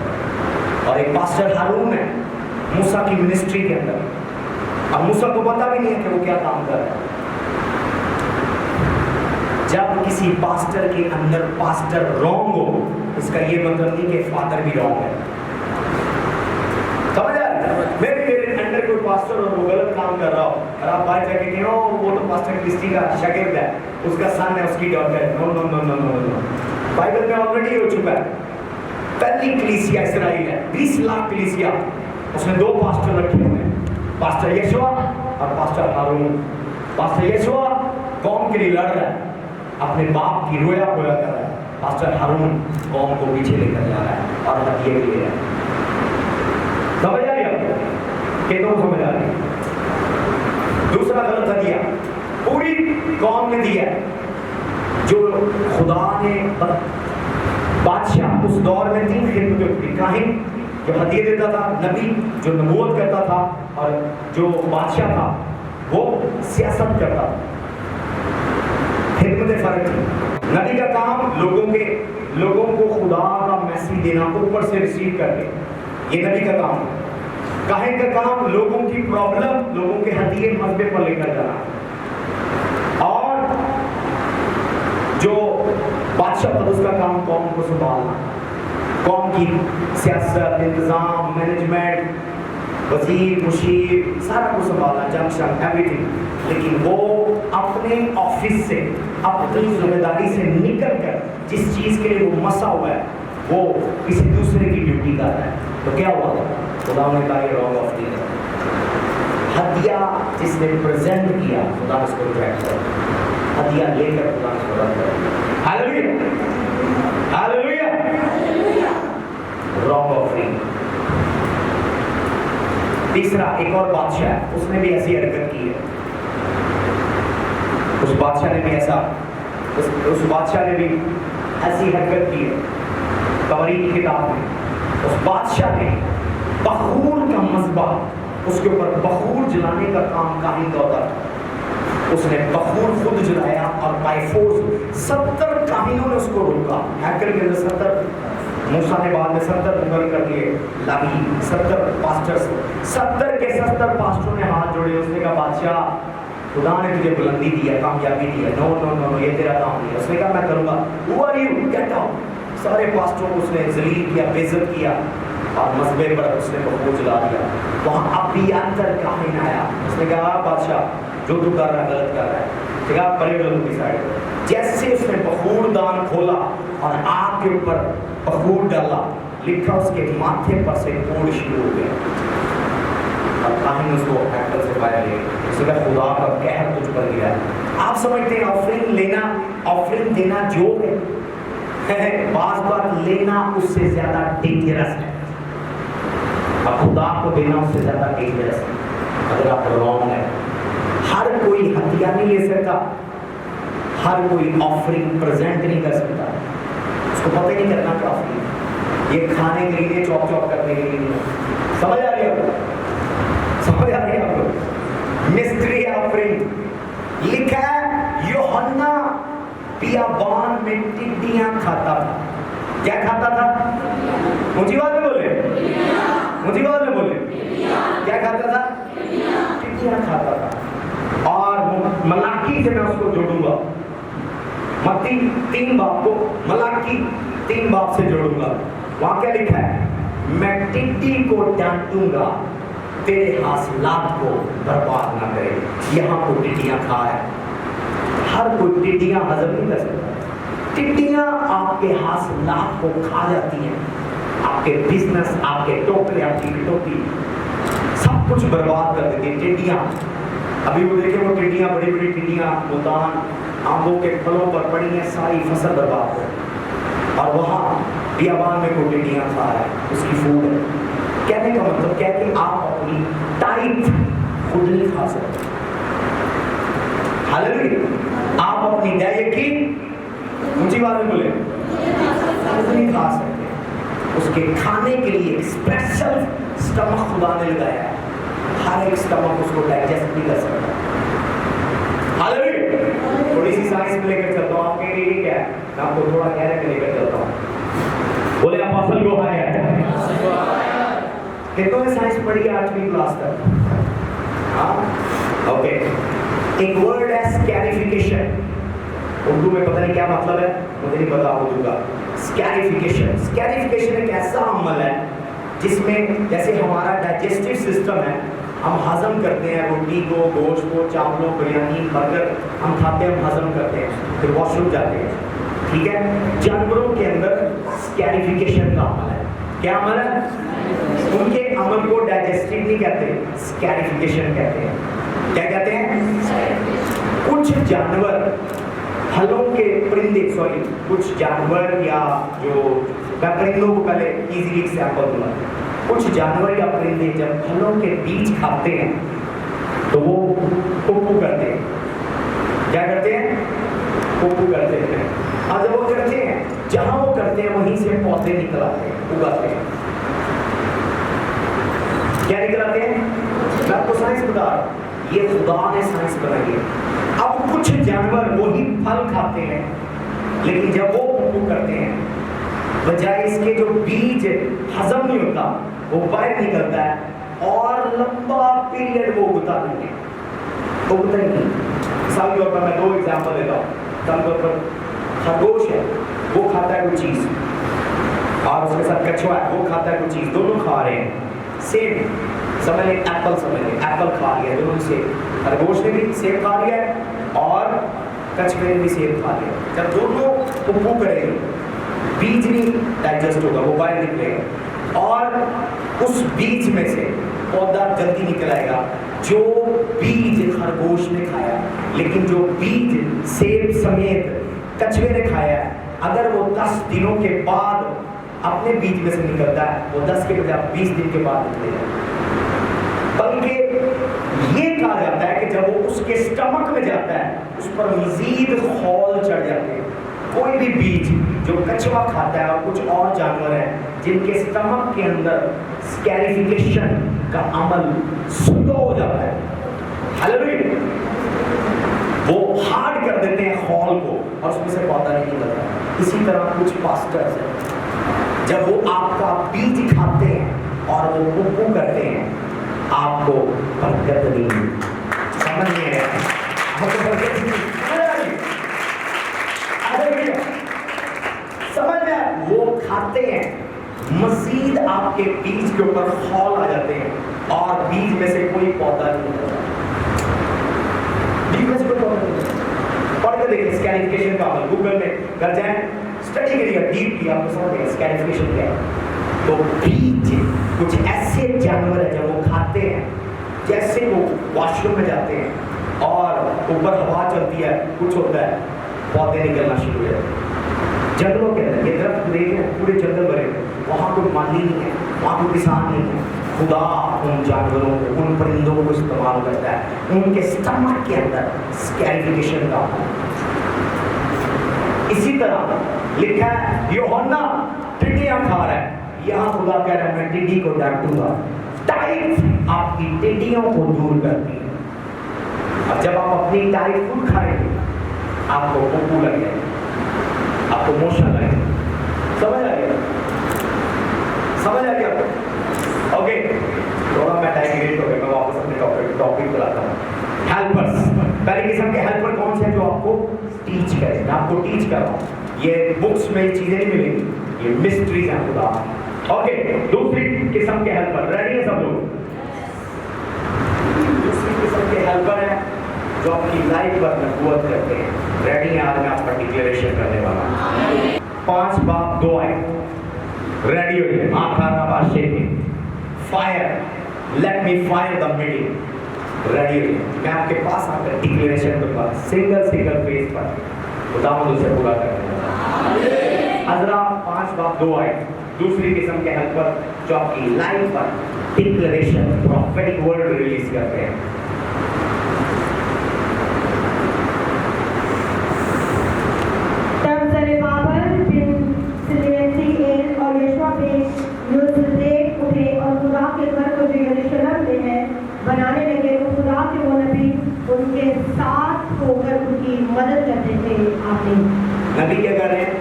और एक पास्टर हारून है मूसा की मिनिस्ट्री के अंदर, अब मूसा को पता भी नहीं है कि वो क्या काम कर रहा है। जब किसी पास्टर के अंदर पास्टर रॉन्ग हो, इसका ये मतलब नहीं कि फादर भी रॉन्ग है, समझ आ रहा है? मेरे अंडर कोई पास्टर और वो गलत काम कर रहा हो और आप बाहर जाके कहो वो तो पास्टर क्रिस्टी का शागिर्द है, उसका सन है, उसकी डॉटर है, no no no no no no, Bible में ऑलरेडी हो चुका है। पहली कलीसिया इसराइल है, 20 लाख कलीसिया, उसने 2 पास्टर रखे हुए हैं, पास्टर यशुआ और पास्टर हारून। पास्टर यशुआ कौम के लिए लड़ रहा है, अपने बाप की रोया पोया कर रहा है, पास्टर हारून कौम को पीछे लेकर जा रहा है और हदिये के लिए है। समझ आ रही है आपको? कि तो समझ आ रही है। दूसरा गलत हदिया पूरी कौम ने दिया, जो खुदा ने बादशाह उस दौर में 3 खिदमतें होती, काहिन जो हदिये देता था, नबी जो नबूवत करता था, और जो बादशाह था वो सियासत करता था। खिदमतें फर्क थी। नबी का काम लोगों को खुदा का मैसेज देना, ऊपर से रिसीव करके, ये नबी का काम है। काहिन का काम लोगों की प्रॉब्लम, लोगों के हदिये मसबे पर लेकर जाना, और जो बादशाह था उसका काम कौम को संभालना, कौम की सियासत, इंतजाम, मैनेजमेंट, वजीर, मुशीर, सारा कुछ संभालना, जंक्शन, एवरीथिंग। लेकिन वो अपने ऑफिस से, अपनी जिम्मेदारी से निकल कर जिस चीज़ के लिए वो मसा हुआ है वो किसी दूसरे की ड्यूटी कर रहा है, तो क्या हुआ? खुदा ने कहा ये रॉन्ग ऑफरिंग है। हदिया जिसने प्रेजेंट किया खुदा उसको रिजेक्ट कर, हदिया लेकर खुदा उसको रद्द कर। Hallelujah, hallelujah. Wrong offering. तीसरा, एक और बादशाह है, उसने भी ऐसी हरकत की है। उस बादशाह ने भी ऐसी हरकत की है। तौरीत की किताब में उस बादशाह ने बखूर का मज़बा, उसके ऊपर बखूर जलाने का काम काहिन का होता था, उसने बखूर खुद जलाया और बाय फोर्स 70 काहिनों ने उसको रोका। हैकर के अंदर 70, मूसा ने बाद में 70 मुकर्रर कर दिए, लाभी 70 पास्टर्स, 70 के 70 पास्टरों ने हाथ जोड़े। उसने कहा बादशाह खुदा ने तुझे बुलंदी दी है, कामयाबी दी है, नो नो नो नो, ये तेरा काम नहीं है। उसने कहा मैं करूँगा, who are you, get out. सारे पास्टरों को उसने जलील किया, बेइज्जत किया और मसबे पर उसने बखूर जला दिया। वहाँ अबियातर काहिन आया, उसने कहा बादशाह जो तू कर रहा है गलत कर रहा है, ठीक है परे गलत की साइड। जैसे उसने बखूर दान खोला और आग के ऊपर बखूर डाला, लिखा उसके माथे पर से कोड़ शुरू हो गया और काहिन उसको हैकल से बाहर ले गए। उसने कहा खुदा का कहर तुझ पर गिरा है। आप समझते हैं ऑफरिंग लेना, ऑफरिंग देना जो है, बात बात लेना उससे ज्यादा डेंजरस है और खुदा को देना उससे ज्यादा डेंजरस है। अगर आप रॉन्ग है, हर कोई हथियार नहीं ले सकता, हर कोई ऑफरिंग प्रेजेंट नहीं कर सकता, उसको पता ही नहीं करना क्या ऑफरिंग, ये खाने के लिए चॉप चॉप करने के लिए। समझ आ रही है आपको? समझ आ रही है आपको? मिस्ट्री ऑफरिंग लिखा है यूहन्ना بیابان میں ٹڈیاں کھاتا تھا. کیا کھاتا تھا؟ اونچی آواز میں بولے, اونچی آواز میں بولے. کیا کھاتا تھا؟ ٹڈیاں کھاتا تھا. اور ملاکی سے میں اس کو جوڑوں گا, متی 3 باب کو ملاکی 3 باب سے جوڑوں گا. وہاں کیا لکھا ہے؟ میں ٹڈی کو ڈانٹوں گا, تیرے حاصلات کو برباد نہ کرے. یہاں کو ٹڈیاں کھا ہے, ہر کوئی ٹڈیاں ہضم نہیں کر سکتا. ٹڈیاں آپ کے حاصلات کو کھا جاتی ہیں, آپ کے بزنس, آپ کے ٹوکرے, آپ کی کٹوتی, سب کچھ برباد کر دیتی ہیں ٹڈیاں. ابھی وہ دیکھیں, وہ ٹڈیاں, بڑی بڑی ٹڈیاں ملتان آموں کے پھلوں پر پڑی ہیں, ساری فصل برباد ہے. اور وہاں بیابان میں کوئی ٹڈیاں کھا رہا ہے, اس کی فوڈ ہے. کہنے کا مطلب کیا ہے کہ آپ اپنی ٹائپ خود نہیں کھا سکتے. ہاللیلویا. آپ اپنی ڈائٹ اونچی بات میں بولے خود نہیں کھا سکتے. اس کے کھانے کے لیے اسپیشل سٹمک خدا نے لگایا ہے. ہر ایک سٹمک اس کو ڈائجسٹ نہیں کر سکتا. ہاللیلویا. تھوڑی سی سائنس میں لے کر چلتا ہوں, آپ کے لیے کیا ہے, میں آپ کو تھوڑا گہرے میں لے کر چلتا ہوں. بولے اپوسل کو ہے کتنوں نے سائنس پڑھی ہے 8ویں کلاس تک؟ ہاں, اوکے. ایک ورڈ ہے اسکیریفیکیشن. اردو میں پتہ نہیں کیا مطلب ہے, مجھے نہیں پتا اردو کا. اسکیریفیکیشن, اسکیریفیکیشن ایک ایسا عمل ہے جس میں جیسے ہمارا ڈائجسٹو سسٹم ہے, ہم ہضم کرتے ہیں روٹی کو, گوشت کو, چاولوں, بریانی, برگر ہم کھاتے ہیں, ہم ہضم کرتے ہیں, پھر واش روم جاتے ہیں. ٹھیک ہے, جانوروں کے اندر اسکیریفیکیشن کا عمل ہے. کیا عمل ہے؟ ان کے عمل کو ڈائجسٹو نہیں کہتے, اسکیریفیکیشن کہتے ہیں. کیا کہتے ہیں؟ کچھ جانور پھلوں کے پرندے, سوری کچھ جانور یا جو, میں پرندوں کو پہلے ایزیلی ایگزامپل دوں گا. کچھ جانور یا پرندے جب پھلوں کے بیج کھاتے ہیں تو وہ پپو کرتے ہیں. کیا کرتے ہیں؟ پپو کرتے ہیں. اور جب وہ کرتے ہیں, جہاں وہ کرتے ہیں وہیں سے پودے نکل آتے ہیں, اگاتے ہیں. کیا نکل آتے ہیں؟ میں آپ کو سائنس بتا رہا ہوں, یہ خدا نے سائنس بنائی ہے. اب کچھ جانور وہی پھل کھاتے ہیں, لیکن جب وہ پپو کرتے ہیں, بجائے اس کے جو بیج ہضم نہیں ہوتا وہ باہر نکلتا ہے, اور لمبا پیریڈ وہ اگتا نہیں ہے, اگتا ہی نہیں. مثال کے طور پر میں 2 ایگزامپل دیتا ہوں. مثال کے طور پر خرگوش ہے, وہ کھاتا ہے کوئی چیز, اور اس کے ساتھ کچھوا ہے, وہ کھاتا ہے کوئی چیز, دونوں کھا رہے ہیں سیم. سمجھ لیں ایپل, سمجھ لیں ایپل کھا لیا ہے دونوں سے. خرگوش نے بھی سیب کھا لیا ہے اور کچھوے نے بھی سیب کھا لیا. جب دونوں پپو کریں گے, بیج نہیں ڈائجسٹ ہوگا, وہ باہر نکلے گا, اور اس بیج میں سے پودا جلدی نکل آئے گا. جو بیج خرگوش نے کھایا, لیکن جو بیج سیب سمیت کچھوے نے کھایا ہے, اگر وہ 10 دنوں کے بعد اپنے بیج میں سے نکلتا ہے, وہ 10 کے بجائے 20 دن کے بعد نکلے گا. بلکہ یہ کہا جاتا ہے کہ جب وہ اس کے سٹمک میں جاتا ہے, اس پر مزید خول چڑھ جاتے ہیں. کوئی بھی بیج جو کچھوا کھاتا ہے, اور کچھ اور جانور ہیں جن کے سٹمک کے اندر اسکیریفیکیشن کا عمل سلو ہو جاتا ہے, ہاللیلویا, وہ ہارڈ کر دیتے ہیں خول کو, اور اس میں سے پودا نہیں نکلتا. اسی طرح کچھ پاسٹرز ہیں, جب وہ آپ کا بیج کھاتے ہیں اور وہ پپو کرتے ہیں, آپ کو برکت نہیں ملتی. سمجھ نہیں آیا؟ آپ کو برکت نہیں سمجھ میں, وہ کھاتے ہیں, مزید آپ کے بیج کے اوپر خول آ جاتے ہیں, اور بیج میں سے کوئی پودا نہیں نکلتا. بیج میں سے کوئی پودا نہیں نکلتا. پڑھ کے دیکھیں اسکیریفیکیشن کا عمل, گوگل میں کر جائیں, اسٹڈی کریے گا ڈیپلی, آپ کو سمجھ گئے اسکیریفیکیشن کیا ہے. تو بیج کچھ ایسے جانور ہیں جب وہ کھاتے ہیں, جیسے وہ واش روم میں جاتے ہیں اور اوپر ہوا چلتی ہے, کچھ ہوتا ہے, پودے نکلنا شروع ہو جاتے ہیں. جنگلوں کے اندر یہ درخت دیکھیں, پورے جنگل بھرے, وہاں کوئی مالی نہیں ہے, وہاں کوئی کسان نہیں ہے. خدا ان جانوروں کو, ان پرندوں کو استعمال کرتا ہے, ان کے سٹمک کے اندر اسکیریفیکیشن کا. اسی طرح لکھا ہے یوحنا ٹڈیاں کھا رہا ہے, یہاں خدا کہہ رہا ہے میں ٹڈی کو ڈانٹوں گا. ٹائپ آپ کی ٹڈیوں کو دور کرتی ہے, اور جب آپ اپنی ٹائپ خود کھائیں گے آپ کو پپو لگ جائے گی. आपको मोशन लगेगा, समझ आ गया, समझ आ गया? ओके, थोड़ा मैं डाइग्रेट हो गया, मैं वापस अपने टॉपिक पर आता हूँ। हेल्पर्स, पहली किस्म के हेल्पर कौन से हैं? जो आपको टीच करें। मैं आपको टीच कर रहा हूँ, ये बुक्स में चीजें नहीं मिलेंगी, ये मिस्ट्रीज हैं खुदा। ओके, दूसरी किस्म के हेल्पर, रेडी है सब लोग? दूसरी किस्म के हेल्पर हैं जो आपकी लाइफ पर नबूवत करते हैं। रेडी है? आज मैं आपका डिक्लेरेशन करने वाला हूँ। 5 बाप 2 आए, रेडी हो जाए। Fire, let me fire the meeting. Ready हो जाए। मैं आपके पास आकर डिक्लेरेशन करूंगा, सिंगल फेज पर खुदावंद उसे पूरा करेगा। अज़रा 5 बाप 2 आए, दूसरी किस्म के हेल्पर जो आपकी लाइफ पर डिक्लेरेशन, प्रॉफेटिक वर्ड रिलीज करते हैं। तब ज़रुब्बाबेल बिन शलतिएल और यहोशू बिन योज़ादाक उठे और खुदा के घर को जो यरूशलेम में है बनाने लगे। वो खुदा के वो नबी उनके साथ होकर उनकी मदद करते थे। आमीन। नबी क्या कर रहे हैं?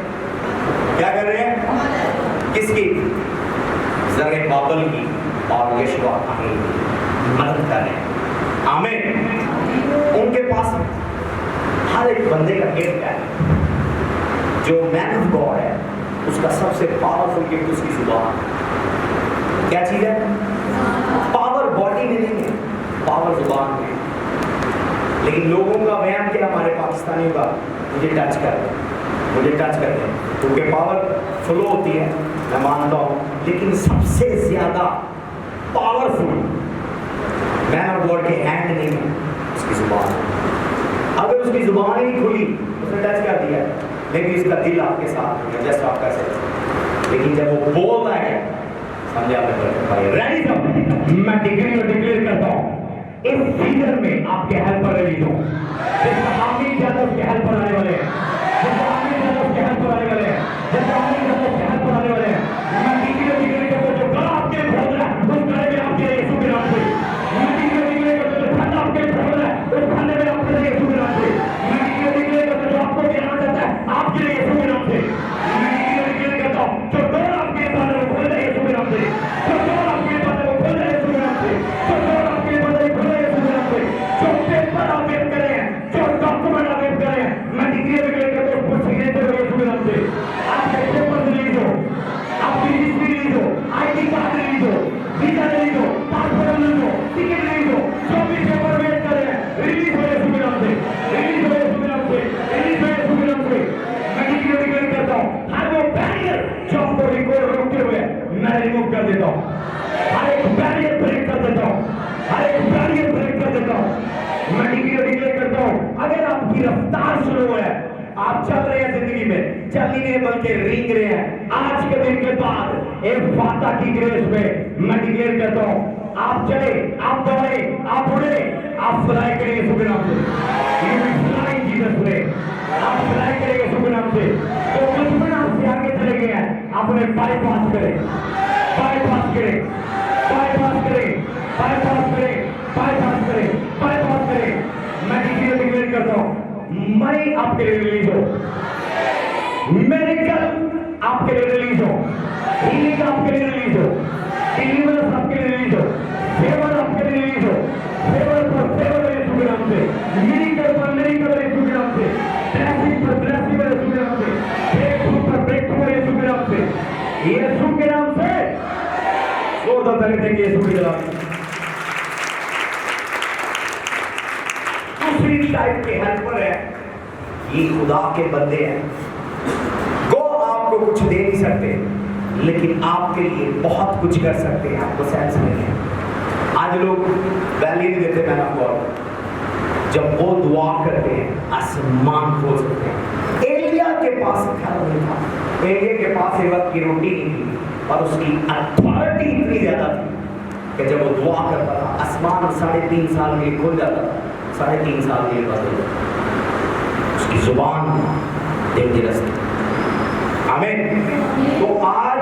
क्या कर रहे हैं? किसकी? ज़रुब्बाबेल की और यहोशू की मदद कर रहे हैं। आमीन। उनके पास हर एक बंदे का गिफ्ट है। जो मैन ऑफ गॉड है उसका सबसे पावरफुल गिफ्ट उसकी जुबान। क्या चीज है? पावर बॉडी में नहीं है, पावर जुबान में। लेकिन लोगों का वहम क्या, हमारे पाकिस्तानियों का, मुझे टच कर दे, क्योंकि पावर फ्लो होती है, मैं मानता हूँ, लेकिन सबसे ज्यादा पावरफुल मैन ऑफ गॉड के हैंड नहीं है, उसकी जुबान। अगर उसकी जुबान ही खुली, उसने टच कर दिया, लेकिन उसका दिल आपके साथ है, जैसा आप कर सकते। लेकिन जब वो बोलता है, समझे आपने भाई? रेडी सब? मैं डिक्लेयर करता हूँ, इस सीजन में आपके हेल्पर रिलीज हो। जैसे आमिर यादव के हेल्पर आने वाले हैं, जैसे आमिर यादव के हेल्पर आने वाले हैं, जैसे आमिर यादव के हेल्पर आने वाले हैं। मैं डिक्लेयर करता हूँ, जो गला आपके लिए खोल रहा है, उस गले में आपके लिए यीशु के नाम से। मैं डिक्लेयर करता हूँ, जो खंड आपके लिए खोल रहा है, उस खंड में आपके लिए यीशु के नाम से। मैं डिक्लेयर करता हूँ, जो आपको गिराना चाहता है, आपके लिए यीशु के नाम से। मैं डिक्लेयर करता हूँ, जो डोर आपके लिए बंद है, वो खोल रहा है यीशु के नाम से। जो डोर आपके लिए बंद है, वो खोल रहा है यीशु के नाम से। जो डोर आपके लिए बंद है, वो खोल रहा है यीशु के नाम से। जो पेपर आप वेट कर रहे हैं, जो डॉक्यूमेंट आप वेट कर रहे हैं, मैं डिक्लेयर करता हूँ, उसको सिग्नेचर हो यीशु के नाम से। आपके पेपर रिलीज हो, आपकी हिस्ट्री रिलीज हो, आईडी कार्ड रिलीज हो, वीजा रिलीज हो, पासपोर्ट रिलीज हो, टिकट रिलीज हो, जो भी पेपर वेट कर रहे हैं, रिलीज हो यीशु के नाम से, रिलीज हो यीशु के नाम से, रिलीज हो यीशु के नाम से। मैं डिक्लेयर करता हूँ, हर वो बैरियर जो आपको रोकते हुए मैं रिमूव कर देता हूँ। हर एक बैरियर ब्रेक कर देता हूँ, हर एक बैरियर ब्रेक कर देता हूँ। मैं डिक्लेयर करता हूँ, अगर आपकी रफ्तार शुरू है, आप चल रहे हैं जिंदगी में, चल नहीं रहे बल्कि रेंग रहे हैं, आज के दिन के बाद एक फाता की ग्रेस में मैं डिक्लेयर करता हूँ, आप चले, आप दौड़े, आप उड़े, आप फ्लाई करेंगे यीशु के नाम से। You will fly in Jesus name। आप फ्लाई करेंगे यीशु के नाम से। तो दुश्मन आपसे आगे चले गए हैं, आप उन्हें बाईपास करें, बाईपास करें, बाईपास करें, बाईपास करें, बाईपास करें, बाईपास करें। मैं डिक्लेयर करता हूँ, मनी आपके लिए रिलीज हो, मेडिकल आपके लिए रिलीज हो, हीलिंग आपके लिए रिलीज हो, डिलीवरेंस आपके लिए रिलीज हो, फेवर आपके लिए रिलीज हो, फेवर पर फेवर यीशु के नाम से, मिरेकल पर मिरेकल यीशु के नाम से, ब्लेसिंग पर ब्लेसिंग यीशु के नाम से, ब्रेकथ्रू पर ब्रेकथ्रू यीशु के नाम से, यीशु के नाम से। जोरदार ताली देंगे यीशु के नाम से। दूसरी टाइप के हेल्पर है, ये खुदा के बंदे हैं। गो आपको कुछ दे नहीं सकते, लेकिन आपके लिए बहुत कुछ कर सकते हैं, आपको सेंस नहीं है। आज लोग वैल्यू नहीं देते मैन ऑफ गॉड। जब वो दुआ करते हैं, आसमान खोल सकते हैं। एलिया के पास घर नहीं था, एलिया के पास एक वक्त की रोटी नहीं थी, और उसकी अथॉरिटी इतनी ज्यादा थी कि जब वो दुआ करता था, आसमान 3.5 साल के लिए खुल जाता था, 3.5 साल के लिए बदल जाता। उसकी जुबान डेंजरस थी। आमीन। तो आज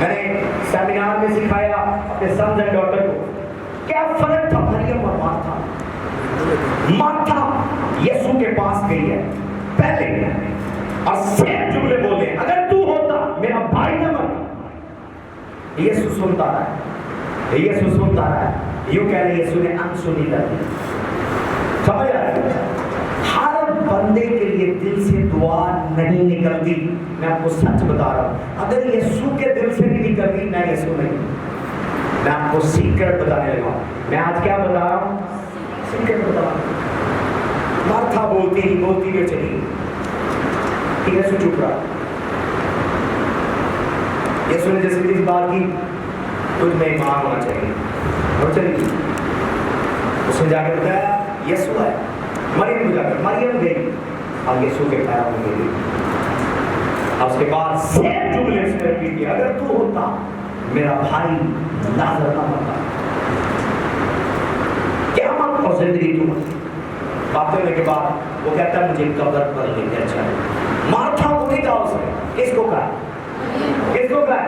मैंने सेमिनार में सिखाया अपने सन्स एंड डॉटर को, क्या फर्क था मरियम और मार्था। मार्था यीशु के पास गई है, पहले और सेम जुमले बोले, अगर तू होता मेरा भाई न मरता। यीशु सुनता है, यीशु सुनता है, यूं कह रहे यीशु ने अनसुनी कर दी। समझ आ रहा है? हर बंदे के लिए दिल से दुआ नहीं निकलती। मैं आपको सच बता रहा हूं, अगर यीशु के दिल से नहीं निकल रही, मैं यीशु नहीं। मैं आपको सीक्रेट बताने लगा। मैं आज क्या बता रहा हूं? सीक्रेट बता रहा हूं। मार्था बोलती हुई चली, यीशु चुप रहा। यीशु ने जैसे इस बात की, तुझ में ईमान होना चाहिए, और चली। उसने जाकर बताया यीशु है। मरियम को जाकर, मरियम गई और यीशु के पैरों में गिरी। और उसके बाद सेम जुमले उसने रिपीट किया, अगर तू होता मेरा भाई लाजर ना मरता। क्या मत और जिंदगी तू बातें होने के बाद वो कहता है मुझे कब्र पर लेकर चल। मार्था को नहीं कहा उसने, किसको कहा? किसको कहा?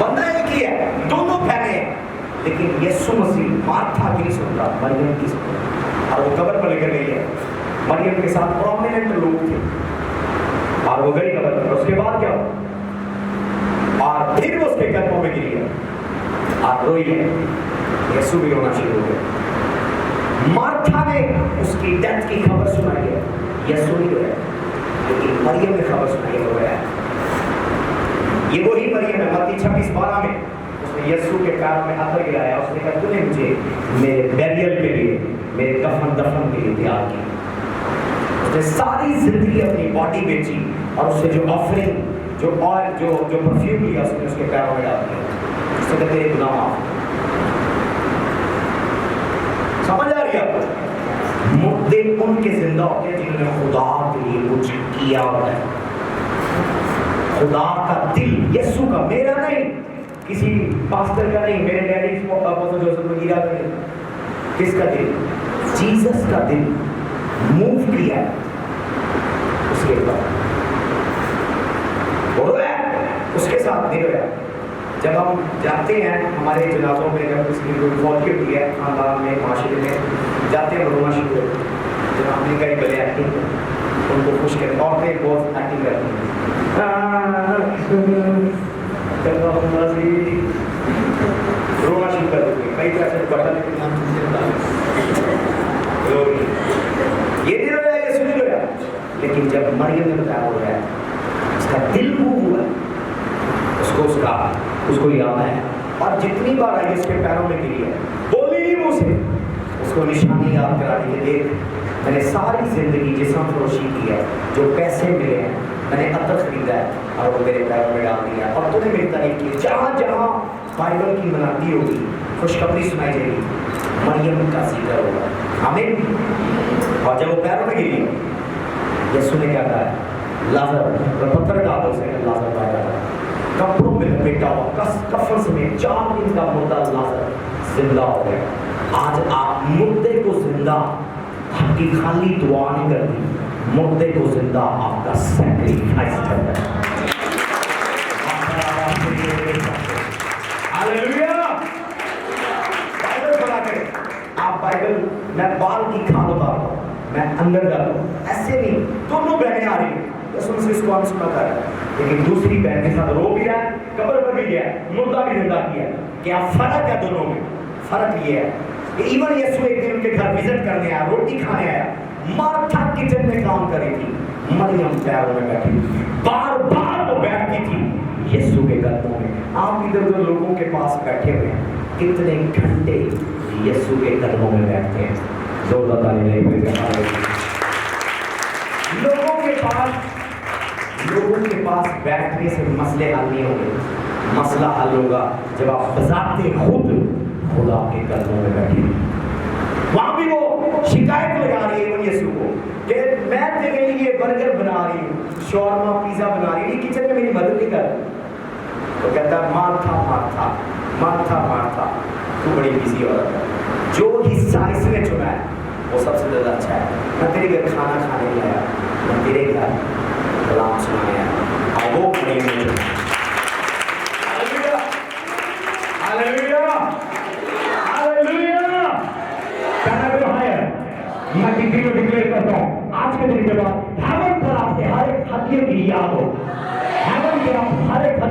बंदा एक ही है, दोनों बहने हैं, लेकिन यीशु मसीह मार्था की नहीं सुन रहा, मरियम की सुन रहा। और वो कब्र पर लेकर गई है। मरियम के साथ प्रोमिनेंट लोग थे और वो गई कब्र पर। उसके बाद क्या हुआ? और फिर वो उसके कदमों में गिरी है और रोई है। यीशु भी रोना शुरू हो गया। मार्था ने उसकी डेथ की खबर सुनाई है, यीशु नहीं रोया, लेकिन मरियम ने खबर सुनाई है, रोया। ये वही मरियम है मत्ती 26:12 में उसने यीशु के पैरों में अतर गिराया। उसने कहा तूने मुझे मेरे बैरियल के लिए, मेरे कफन दफन के लिए तैयार किया। उसने सारी जिंदगी अपनी बॉडी बेची और उससे जो ऑफरिंग, जो ऑयल, जो परफ्यूम लिया, उसने उसके पैरों में डाल दिया। उसने कहा तेरे गुनाह माफ। समझ आ रही है आपको? मुर्दे उनके जिंदा होते हैं जिन्होंने खुदा के लिए कुछ किया होता है। खुदा का दिल, यीशु का, मेरा नहीं, किसी पास्टर का नहीं, मेरे डैडी अपोस्टल जोसेफ वगैरह का नहीं। किसका दिल? जीसस का दिल मूव किया उसके बाद वो रोया, उसके साथ नहीं रोया। जब हम जाते हैं हमारे जनाजों में, जब किसी को फौत होती है खानदान में, माशरे में, जाते हैं रोना शुरू होते हैं। जब हमने कई बड़े एक्टिंग उनको खुश करते, औरतें बहुत एक्टिंग करती हैं, रोना शुरू कर देती है। कई तरह से बटन ये नहीं रोया, ये सुनी रोया। लेकिन जब मरियम ने बताया हो रहा है, उसका दिल मूव हुआ, उसको याद है। और जितनी बार आई उसके पैरों में गिरी है, बोली नहीं मुंह से, उसको निशानी याद करा दी। देख मैंने सारी जिंदगी जिस्म फरोशी की है, जो पैसे मिले हैं मैंने अतर खरीदा है और वो मेरे पैरों में डाल दिया। और तूने मेरी तारीफ की। जहाँ जहाँ बाइबल की मनाती होगी, खुशखबरी सुनाई जाएगी, मरियम का जिक्र होगा। आमीन। और जब वो पैरों में गिरी, यीशु ने क्या कहा? लाजर, पत्थर का उसे लाजर पाया, कपड़ों में लपेटा हुआ, कफन समेत 4 दिन का मुर्दा लाजर जिंदा हो गया। आज आप मुर्दे को जिंदा, आपकी खाली दुआ नहीं करती, मुर्दे को जिंदा आपका सैक्रिफाइस करता है। हालेलुया। बाइबल पढ़ा करें आप। बाइबल, मैं बाल की खाल उतारता हूँ, मैं अंदर जाता हूँ, ऐसे नहीं। दोनों बहनें आ रही हैं, से इसको अनसुना कर रहा है, लेकिन दूसरी बहन के साथ रो भी रहा है, कब्र पर भी गया है, मुर्दा भी जिंदा किया है। क्या फर्क है दोनों में? फर्क ये है कि इवन यीशु एक दिन उनके घर विजिट करने आया, रोटी खाने आया, मार्था किचन में काम कर रही थी, मरियम पैरों में बैठी थी, बार बार वो बैठती थी यीशु के कदमों में। आप इधर उधर लोगों के पास बैठे हुए हैं, कितने घंटे यीशु के कदमों में बैठते हैं। जोरदार ताली नहीं, लोगों के पास बैठने से मसले हल नहीं होंगे। मसला हल होगा जब आप बजाते खुद खुदा के कदमों में बैठे। वहां भी वो शिकायत लगा रही है यीशु को कि मैं तेरे लिए बर्गर बना रही हूँ, शौरमा पिज्जा बना रही हूँ, किचन में मेरी मदद नहीं कर। तो कहता मार्था मार्था मार्था मार्था, तू बड़ी बिजी औरत है, जो हिस्सा इसने चुना है वो सबसे ज्यादा अच्छा है। मैं तेरे घर खाना खाने नहीं आया, मैं तेरे घर कलाम सुनाने आया, और वो बड़ी मुझे। Hallelujah, hallelujah, hallelujah. कहना तो है, मैं डिक्लेयर करता हूँ आज के दिन के बाद हेवन पर आपके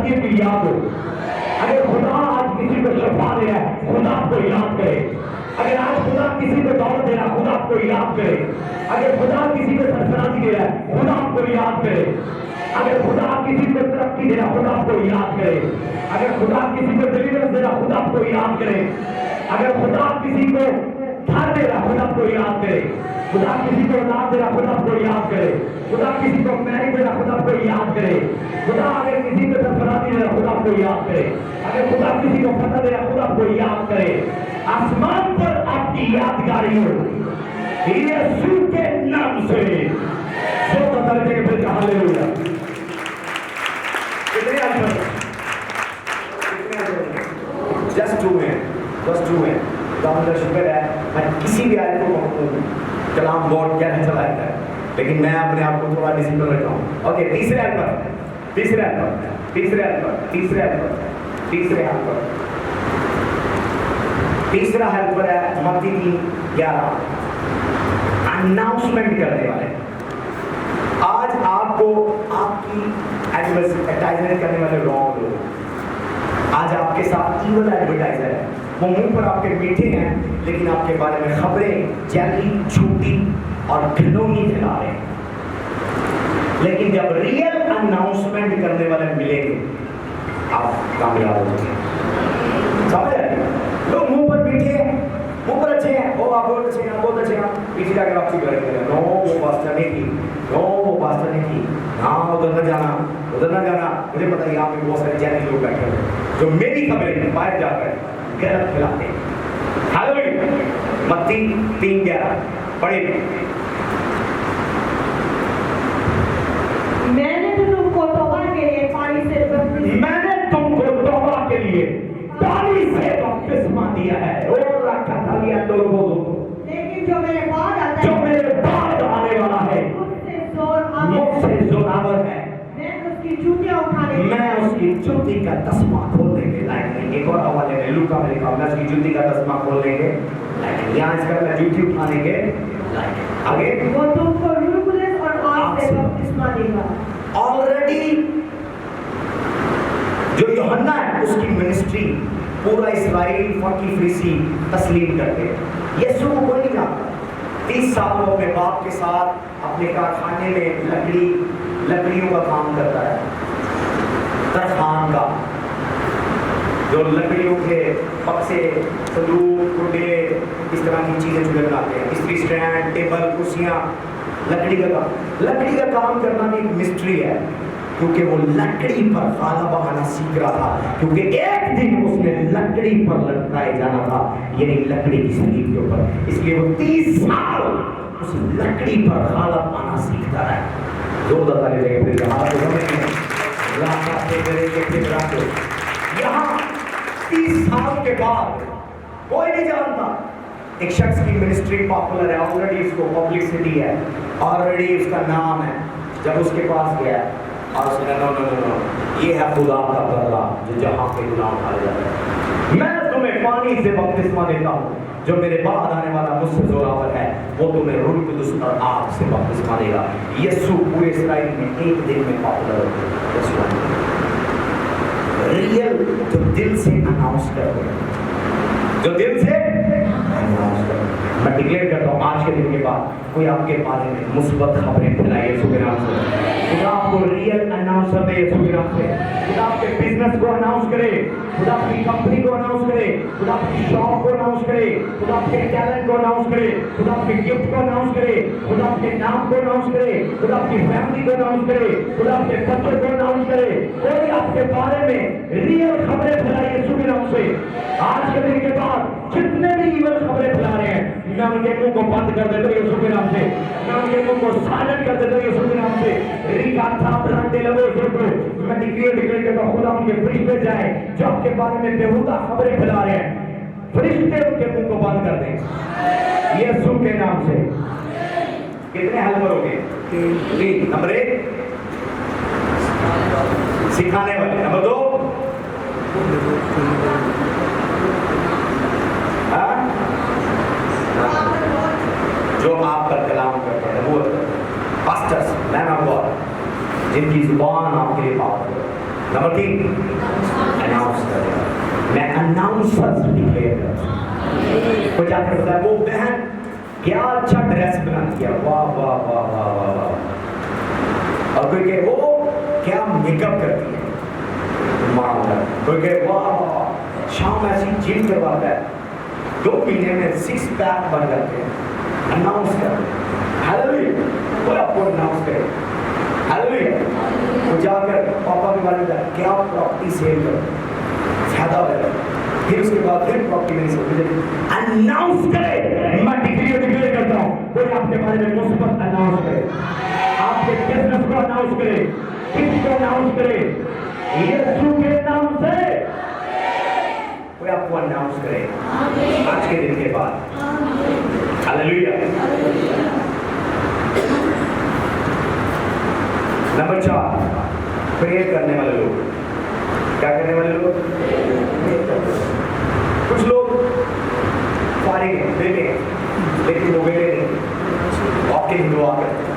صدیے کی یاد ہو. اگر خدا آج کسی کو شفا دے رہا ہے خدا کو یاد کرے. اگر آج خدا کسی کو دولت دے رہا ہے خدا کو یاد کرے. اگر خدا کسی کو سرفرازی دے رہا ہے خدا کو یاد کرے. اگر خدا کسی کو ترقی دے رہا خدا کو یاد کرے. اگر خدا کسی کو ڈلیورنس دے رہا خدا کو یاد کرے. اگر خدا کسی کو گھر دے رہا خدا کو یاد کرے. خدا کسی کو اولاد دے رہا خدا کو یاد کرے. خدا کسی کو میرج دے رہا خدا کو یاد کرے. خدا اگر کسی کو سرفرازی دے رہا خدا کو یاد کرے. اگر خدا کسی کو فتح دے رہا خدا کو یاد کرے. آسمان پر آپ کی یادگاری ہو یسوع کے نام سے. سو درجے کے پھر ہاللیلویا. جسٹ ٹو میں کا شکر ہے میں کسی بھی آیت کو پڑھوں کلام گاڈ کیا چلا جاتا ہے لیکن میں اپنے آپ کو تھوڑا ڈسپلن رکھتا ہوں. اوکے تیسرے تیسرا ہیلپر ہے متی 3:11 اناؤنسمنٹ کرنے والے. آج آپ کو آپ کی ایڈورٹائزمنٹ کرنے والے رانگ لوگ آج آپ کے ساتھ ایون ایڈورٹائزر ہے. وہ منہ پر آپ کے میٹھے ہیں لیکن آپ کے بارے میں خبریں جعلی جھوٹی اور گھنونی پھیلا رہے ہیں. لیکن جب ریئل اناؤنسمنٹ کرنے والے ملیں گے آپ کامیاب ہو جائیں گے. سمجھ رہے ہیں لوگ منہ پر میٹھے ہیں منہ پر اچھے ہیں وہ آپ بہت اچھے ہیں بہت اچھے ہیں پیچھے جا کے آپ سے کریں گے نو وہ پاسٹر نہیں تھی نو وہ پاسٹر نہیں تھی ہاں ادھر نہ جانا مجھے پتا ہے یہاں پہ بہت سارے جعلی لوگ بیٹھے ہوئے جو میری خبریں باہر جا کر غلط پھیلاتے ہیں. متی 3:11 پڑھے. میں نے تو تم کو توبہ کے لیے پانی سے بپتسمہ دیا ہے اور رکھا تھا لیا لوگوں. لیکن جو میرے بعد آتا جو میرے بعد آنے والا ہے مجھ سے زوراور ہے. میں اس کی جوتیاں اٹھانے میں اس کی جوتی کا تسمہ کھولنے کے لائق نہیں. ایک اور حوالے میں لوکا میں لکھا میں اس کی جوتی کا تسمہ کھولنے کے لائق. یہاں اس کا میں جوتی اٹھانے کے لائق. آگے وہ تم کو روح القدس اور آگ سے بپتسمہ دے گا. آلریڈی جو یوحنا ہے اس کی منسٹری پورا اسرائیل فقی فریسی تسلیم کرتے ہیں. یسوع کو کوئی نہیں جانتا. 30 سال وہ اپنے باپ کے ساتھ اپنے کارخانے میں لکڑیوں کا کام کرتا ہے. ترخان کا جو لکڑیوں کے پکسے صندوق کڈے اس طرح کی چیزیں جو بناتے ہیں استری اسٹینڈ ٹیبل کرسیاں لکڑی کا کام کرنا بھی ایک مسٹری ہے کیونکہ وہ لکڑی پر غالب آنا سیکھ رہا تھا. کیونکہ ایک دن اس نے لکڑی پر لٹکائے جانا تھا یعنی لکڑی کی صلیب کے اوپر. اس لیے وہ 30 سال اس لکڑی پر غالب آنا سیکھتا رہا. زوردار تالی لگے پھر یہاں 30 سال کے بعد کوئی نہیں جانتا. ایک شخص کی منسٹری پاپولر ہے آلریڈی اس کو پبلسٹی ہے آلریڈی اس کا نام ہے. جب اس کے پاس گیا اور اس نے نو یہ ہے خدا کا بندہ جو جہاں پہ گناہ اٹھائے جاتے ہیں. میں تمہیں پانی سے بپتسمہ دیتا ہوں جو میرے بعد آنے والا مجھ سے زوراور ہے وہ تمہیں روح القدس اور آگ سے بپتسمہ دے گا. یسوع پورے اسرائیل میں ایک دن میں پاپولر ہو گیا. ریئل جو دل سے اناؤنس کرتے ہیں جو دل سے اناؤنس کرتے ہیں. میں ڈکلیئر کرتا ہوں آج کے دن کے بعد کوئی آپ کے بارے میں مثبت خبریں پھیلائے یسوع کے نام سے. خدا آپ کو ریئل اناؤنسر دے یسوع کے نام سے. خدا آپ کے بزنس کو اناؤنس کرے. خدا آپ کی کمپنی کو اناؤنس کرے. خدا آپ کی شاپ کو اناؤنس کرے. خدا آپ کے ٹیلنٹ کو اناؤنس کرے. خدا آپ کے گفٹ کو اناؤنس کرے. خدا آپ کے نام کو اناؤنس کرے. خدا آپ کی فیملی کو اناؤنس کرے. خدا آپ کے بچے کو اناؤنس کرے. کوئی آپ کے بارے میں ریئل خبریں پھیلائے یسوع کے نام سے. آج کے دن کے بعد جتنے بھی ایون خبریں پھیلا رہے ہیں میں ان کے منہ کو بند کر دیتا ہوں یسوع کے نام سے. میں ان کے منہ کو سائلنٹ کر دیتا ہوں یسوع کے نام سے. میں ڈکلیئر کرتا ہوں خدا ان کے فرشتے جائے جو آپ کے بارے میں بیہودہ خبریں پھیلا رہے ہیں فرشتے ان کے منہ کو بند کر دیں یسوع کے نام سے. کتنے ہیلپر ہو گئے؟ 3. نمبر 1 سکھانے والے. نمبر 2 جو آپ پر کلام کرتے ہیں وہ پاسٹرز مین آف گاڈ جن کی زبان آپ کے لیے پاور ہے. नंबर 3 अनाउंस करेगा। मैं अनाउंसर डिक्लेयर करता हूँ। कोई जाकर बताया वो बहन क्या अच्छा ड्रेस बना दिया, वाह वाह वाह वाह वाह वाह। और कोई कहे वो क्या मेकअप करती है, कोई कहे वाह वाह शाम ऐसी जिम करवाता है, 2 महीने में 6 पैक बन जाते हैं। अनाउंस कर, हालेलुया, कोई आपको अनाउंस करे, हालेलुया। तो जाकर पापा के बारे में क्या प्रॉपर्टी सेल कर ज्यादा हो जाएगा, फिर उसके बाद फिर प्रॉपर्टी नहीं सोचेगी। अनाउंस करे, मैं डिक्लेयर करता हूँ, कोई आपके बारे में मुस्बत अनाउंस करे, आपके बिजनेस को अनाउंस करे, किसको अनाउंस करे, यीशु के नाम से कोई आपको अनाउंस करे आज के दिन के बाद। हालेलुया। नंबर 4 प्रेयर करने वाले लोग। क्या करने वाले लोग? कुछ लोग फारिग हैं, बेटे हैं, लेकिन वो बेटे नहीं, आपके ही दुआ करते हैं।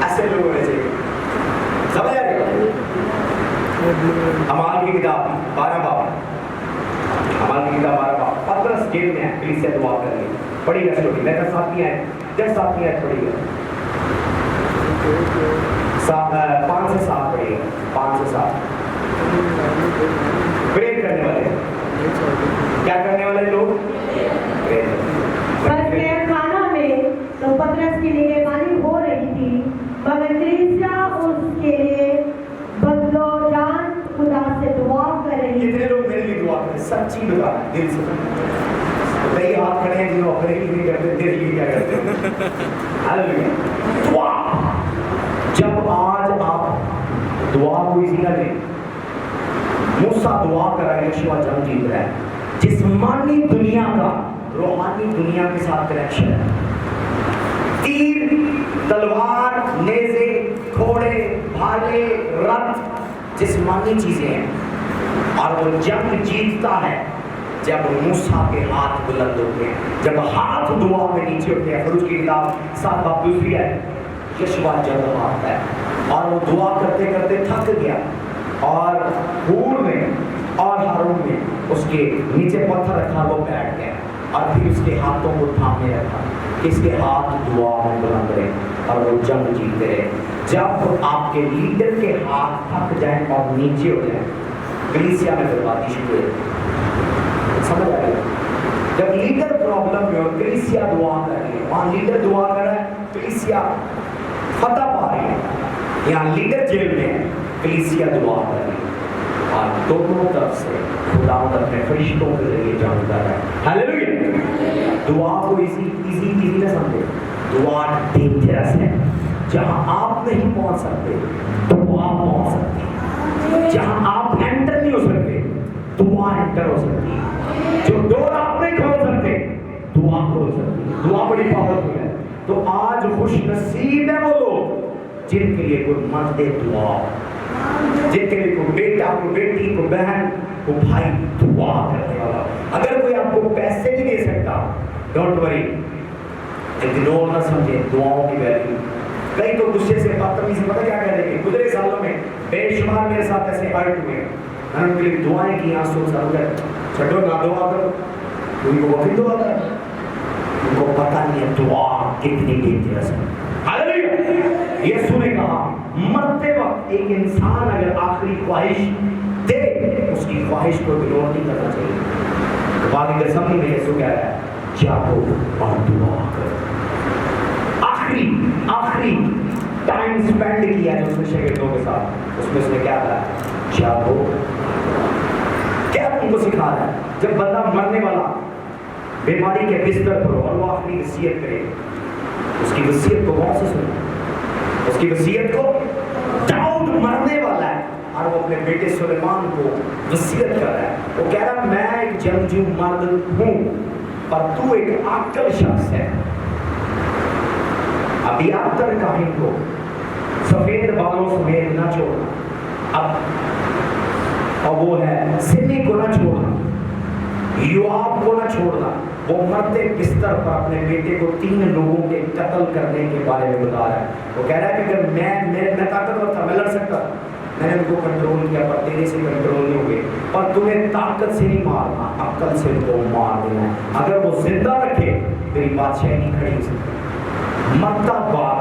ऐसे लोग होने चाहिए, समझ आ रहे हो? अमाल की किताब 12 बाब, अमाल की किताब 12 बाब, पतरस जेल में है, कलीसिया दुआ कर रही है। पढ़िएगा स्टोरी, मेरे साथ नहीं आए, जब साथ नहीं आए पढ़िएगा, 5 से 7 पढ़िएगा, 5 से 7। प्रेयर करने वाले, क्या करने वाले लोग? प्रेयर खाना में तो पतरस की निगहबानी हो रही थी, मगर कलीसिया उसके लिए बदलो जान खुदा से दुआ कर रही। कितने लोग मेरे लिए दुआ करते, सच्ची दुआ दिल से? कई हाथ खड़े हैं जिन्होंने अपने लिए नहीं करते, दिल लिए क्या करते हैं? हालेलुया। दुआ, जब आज आप दुआ को इसी ना लें, मूसा दुआ कर रहा है, यहोशू जंग जीत रहा है, जिस्मानी दुनिया का रूहानी दुनिया के साथ कनेक्शन है। तीर, तलवार, नेज़े, घोड़े, भाले, रथ जिस्मानी चीजें हैं, और वो जंग जीतता है जब मूसा के हाथ बुलंद होते हैं, जब हाथ दुआ में नीचे होते हैं। फिर उसकी किताब 7 बाब 2 है, यहोशू जंग हारता है और वो दुआ करते करते थक गया, और हूर ने और हारून ने उसके नीचे पत्थर रखा, वो बैठ गया, और फिर उसके हाथों को थामे रखा, इसके हाथ दुआ में बुलंद रहे, और वो जंग जीतते रहे। जब आपके लीडर के हाथ थक जाए और नीचे हो जाए, कलीसिया में बर्बादी शुरू है। समझ आ रही है? जब लीडर प्रॉब्लम में हो, कलीसिया दुआ कर रही है, वहाँ लीडर दुआ कर रहा है, कलीसिया फतह पा रही है। यहाँ लीडर जेल में है, कलीसिया दुआ कर रही है, और दोनों तरफ से खुदा अपने फरिश्तों के जरिए जंग कर रहा है। हालेलुया। दुआ को इजी न समझे, दुआ डेंजरस है। जहाँ आप नहीं पहुँच सकते, दुआ पहुँच सकती है। जहाँ आप एंटर नहीं हो सकते, दुआ एंटर हो सकती है। जो डोर आप नहीं खोल सकते, दुआ खोल सकती है। दुआ बड़ी पावरफुल है। तो आज खुश नसीब है वो लोग जिनके लिए कोई मर्द दुआ, जिनके लिए कोई बेटा, कोई बेटी, कोई बहन, कोई भाई दुआ करने वाला। अगर कोई आपको पैसे नहीं दे सकता, डोंट वरी, इग्नोर ना समझे दुआओं की वैल्यू। कई तो गुस्से से बदतमीजी से पता क्या कह देंगे, गुजरे सालों में बेशुमार मेरे साथ ऐसे हर्ट हुए, मैंने उनके लिए दुआएं की, आंसू सर छठो ना दुआ करो, उनको वही दुआ कर, उनको पता नहीं है दुआ कितनी डेंजरस है। हालेलुया। यीशु ने कहा मरते वक्त एक इंसान अगर आखिरी ख्वाहिश दे, उसकी ख्वाहिश को इग्नोर नहीं करना चाहिए। बाकी दसवीं में यीशु कह रहा है जाओ और दुआ करो। आखिरी टाइम स्पेंड किया जो उसने शागिर्दों के साथ, उसमें उसने क्या कहा? जाओ। क्या उनको सिखा रहा है? जब बंदा मरने वाला बीमारी के बिस्तर पर और वो आखिरी वसीयत करे, उसकी वसीयत को कौन से सुने? उसकी वसीयत को दाऊद मरने वाला है और वो अपने बेटे सुलेमान को वसीयत कर रहा है। वो कह रहा है मैं एक जंगजू मर्द हूँ और तू एक आक्कल शख्स है। अबियातर काहिन को सफेद बालों समेत न छोड़ना, अब और वो है सिमी को न छोड़ना, योआब को न छोड़ना। वो मरते बिस्तर पर अपने बेटे को 3 लोगों के कत्ल करने के बारे में बता रहा है। वो कह रहा है कि अगर मैं ताकतवर था, मैं लड़ सकता, میں نے ان کو کنٹرول کیا پر تیرے سے کنٹرول نہیں ہوئے. اور تمہیں طاقت سے نہیں مارنا, عقل سے ان کو مار دینا ہے. اگر وہ زندہ رکھے تیری بادشاہی نہیں کھڑی ہو سکتی. مرتا باپ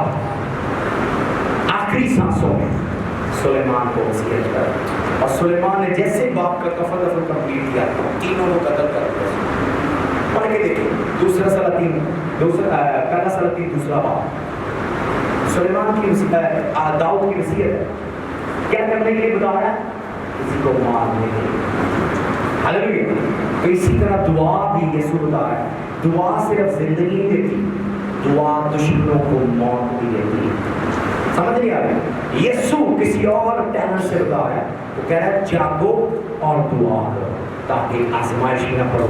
آخری سانسوں میں سلیمان کو وصیت کر, اور سلیمان نے جیسے باپ کا کفن دفن کمپلیٹ کیا تینوں کو قتل کر دیا. پڑھ کے دیکھیں دوسرا سلاطین پہلا سلاطین دوسرا باب. سلیمان کی داؤد کی وصیت ہے, کیا کرنے کے لیے بتا رہا ہے؟ کسی کو مارنے کے لیے. ہاللیلویا. تو اسی طرح دعا بھی یسوع بتا رہا ہے, دعا صرف زندگی نہیں دیتی, دعا دشمنوں کو موت بھی دیتی ہے. سمجھ نہیں آ رہی؟ یسوع کسی اور ٹیلنٹ سے بتا رہا ہے, وہ کہہ رہا ہے جاگو اور دعا کرو تاکہ آزمائش نہ پڑو.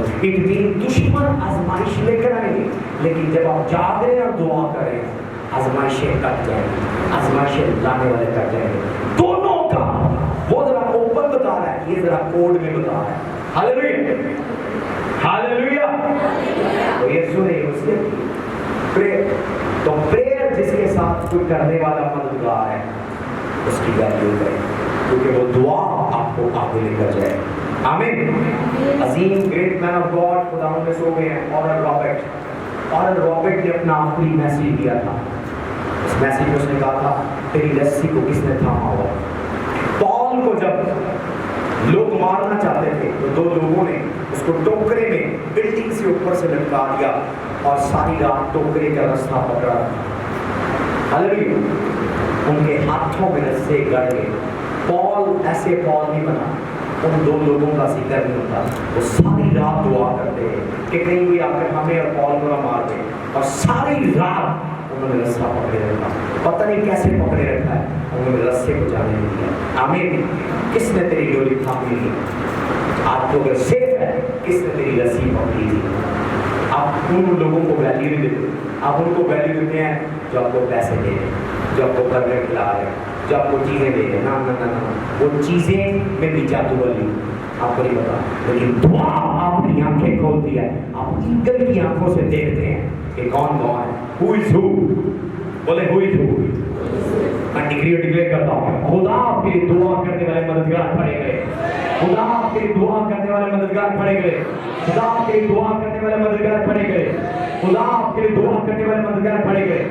دشمن آزمائش لے کر آئیں گے, لیکن جب آپ جاگیں اور دعا کریں آزمائشیں کٹ جائیں گی, آزمائشیں لانے والے کٹ جائیں گے. دونوں کا وہ ذرا اوپن بتا رہا ہے, یہ ذرا کوڈ میں بتا رہا ہے. ہاللیلویا ہاللیلویا. تو یسوع نے وصیت کی پریئر. تو پریئر جس کے ساتھ کوئی کرنے والا مددگار ہے اس کی ویلیو کریں, کیونکہ وہ دعا آپ کو آگے لے کر جائے. آمین. عظیم گریٹ مین آف گاڈ خدا میں سو گئے ہیں اورل رابرٹ. اورل رابرٹ نے اپنا آخری میسیج دیا تھا. اس میسیج میں اس نے کہا تھا تیری رسی کو کس نے تھاما ہوا. پال کو جب لوگ مارنا چاہتے تھے تو دو لوگوں نے اس کو ٹوکرے میں بلڈنگ سے اوپر سے لٹکا دیا اور ساری رات ٹوکرے کا رستہ پکڑا. ہاللیلویا. ان کے ہاتھوں میں رسے گڑ گئے. پال ایسے پال نہیں بنا, ان دو لوگوں کا ذکر نہیں ہوتا. وہ ساری رات دعا کرتے ہیں کہ کہیں بھی آ کر ہمیں اور پال کو نہ مار دے, اور ساری رات انہوں نے رسہ پکڑے رکھا. پتہ نہیں کیسے پکڑے رکھا ہے, انہوں نے رسے کو جانے نہیں دیا. آمین. کس نے تیری ڈوری تھامی لی؟ آپ کو اگر سیف ہے کس نے تیری رسی پکڑی تھی؟ آپ ان لوگوں کو ویلیو نہیں دیتے, آپ ان کو ویلیو دیتے ہیں جو آپ کو پیسے دے رہے ہیں, جو آپ کو برگر کھلا رہے ہیں, جو آپ کو چیزیں دے رہے ہیں. نہ وہ چیزیں میں بھی جادو والی آپ کو نہیں پتا, لیکن دعا آپ کی آنکھیں کھولتی ہے. آپ ایگل کی آنکھوں سے دیکھتے ہیں کہ کون ہے. Who is who؟ بولے who is who؟ میں ڈکلیئر کرتا ہوں, خدا آپ کے لیے دعا کرنے والے مددگار کھڑے گئے. خدا آپ کے لیے دعا کرنے والے مددگار کھڑے گئے. خدا آپ کے لیے دعا کرنے والے مددگار کھڑے گئے. خدا آپ کے لیے دعا کرنے والے مددگار کھڑے گئے.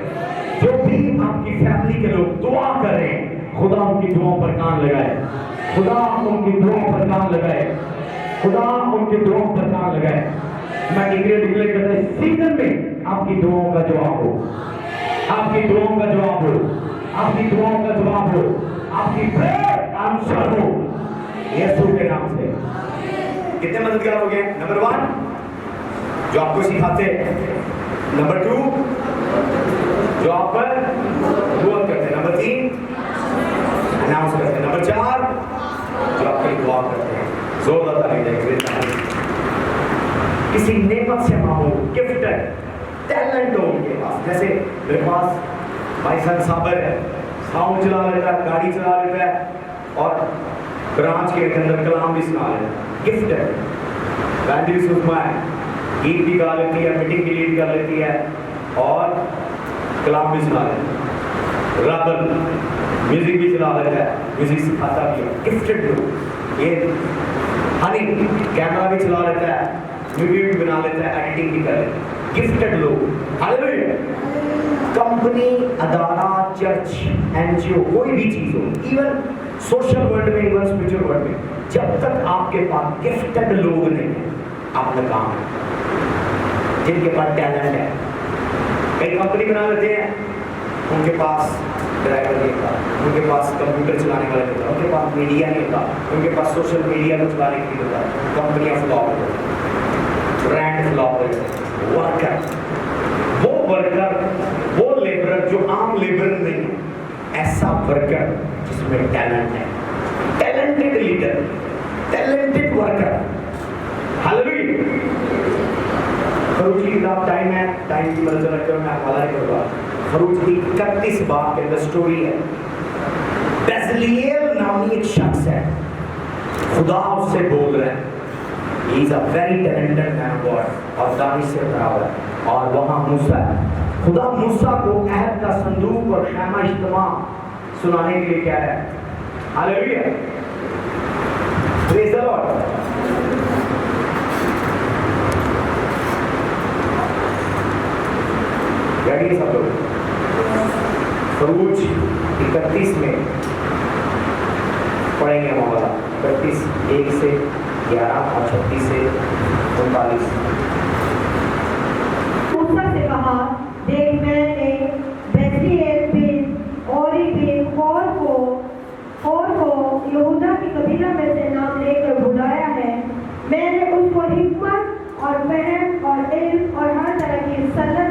جو بھی آپ کی فیملی کے لوگ دعا کر رہے ہیں خدا ان کی دعاؤں پر کان لگائے. خدا ان کی دعاؤں پر کان لگائے. خدا ان کی دعاؤں پر کان لگائے. میں ڈکلیئر کرتا ہوں سیزن میں آپ کی دعاؤں کا جواب ہو, آپ کی دعاؤں کا جواب ہو, آپ کی دعاؤں کا جواب ہو, آپ کی پریئر آنسر ہو یسوع کے نام سے. کتنے مددگار ہو گئے؟ نمبر 1 جو آپ کو سکھاتے ہیں, نمبر 2 جو آپ پر دعا کرتے ہیں, نمبر 3 اناؤنس کرتے ہیں, نمبر 4 جو آپ کے دعا کرتے ہیں. زور داتا ہے کسی نعمت سے مانگو, گفٹڈ ٹیلنٹ ہو ان کے پاس. جیسے میرے پاس بھائی صاحب صابر ہے, ساؤنڈ چلا لیتا ہے, گاڑی چلا لیتا ہے, اور برانچ کے اندر کلام بھی سنا لیتا ہے. گفٹ ہے. بینڈ بھی سنتا ہے, گیت بھی گا لیتی ہے, میٹنگ بھی لیڈ کر لیتی ہے, اور کلام بھی سنا لیتا ہے. رابر میوزک بھی چلا لیتا ہے, میوزک سکھاتا بھی ہے. گفٹڈ لوگ. یہ ہنی کیمرہ بھی چلا لیتا ہے, ویڈیو بھی بنا لیتا ہے, ایڈیٹنگ بھی کر لیتا ہے. گفٹڈ لوگ. ہاللیلویا. کمپنی, ادارہ, چرچ, این جی او, کوئی بھی چیز ہو, ایون سوشل ورلڈ میں, ایون اسپرچل ورلڈ میں, جب تک آپ کے پاس گفٹڈ لوگ نہیں ہیں آپ ناکام ہیں. جن کے پاس ٹیلنٹ ہے, کئی کمپنی بنا لیتے ہیں, ان کے پاس ڈرائیور نہیں ہوتا, ان کے پاس کمپیوٹر چلانے والا نہیں ہوتا, ان کے پاس میڈیا نہیں ہوتا, ان کے پاس سوشل میڈیا کو چلانے کے لیے ہوتا. کمپنیاں فلاپ ہو جاتی, برانڈ فلاپ ہو جاتے. ورکر, وہ ورکر, وہ لیبرر جو عام لیبرر نہیں ہے, ایسا ورکر جس میں ٹیلنٹ ہے. Talented leader, talented worker. Hallelujah. خروج کی کتاب ٹائم ہے, ٹائم کی مدد رکھ کر میں حوالہ کروں گا. خروج کی 31 باب کے اندر سٹوری ہے. بیزلیل نامی ایک شخص ہے, خدا اس سے بول رہا ہے. He is a very talented man of God, اور دانش سے بھرا ہوا ہے. اور وہاں موسیٰ ہے. خدا موسیٰ کو عہد کا صندوق اور خیمہ اجتماع سنانے کے لیے کیا ہے, हालेलुया, प्रेज द लॉर्ड। बैठिए सब लोग। खरूज 31 में पढ़ेंगे हम वाला 31 1 से 11 और 36 से 39। मूसा से कहा, देख मैंने बेथलेहम बिन ओरी बिन हौर को यहूदा की कबीला में से नाम लेकर बुलाया है। मैंने उसको हिकमत और फहम और इल्म और हर तरह की सनत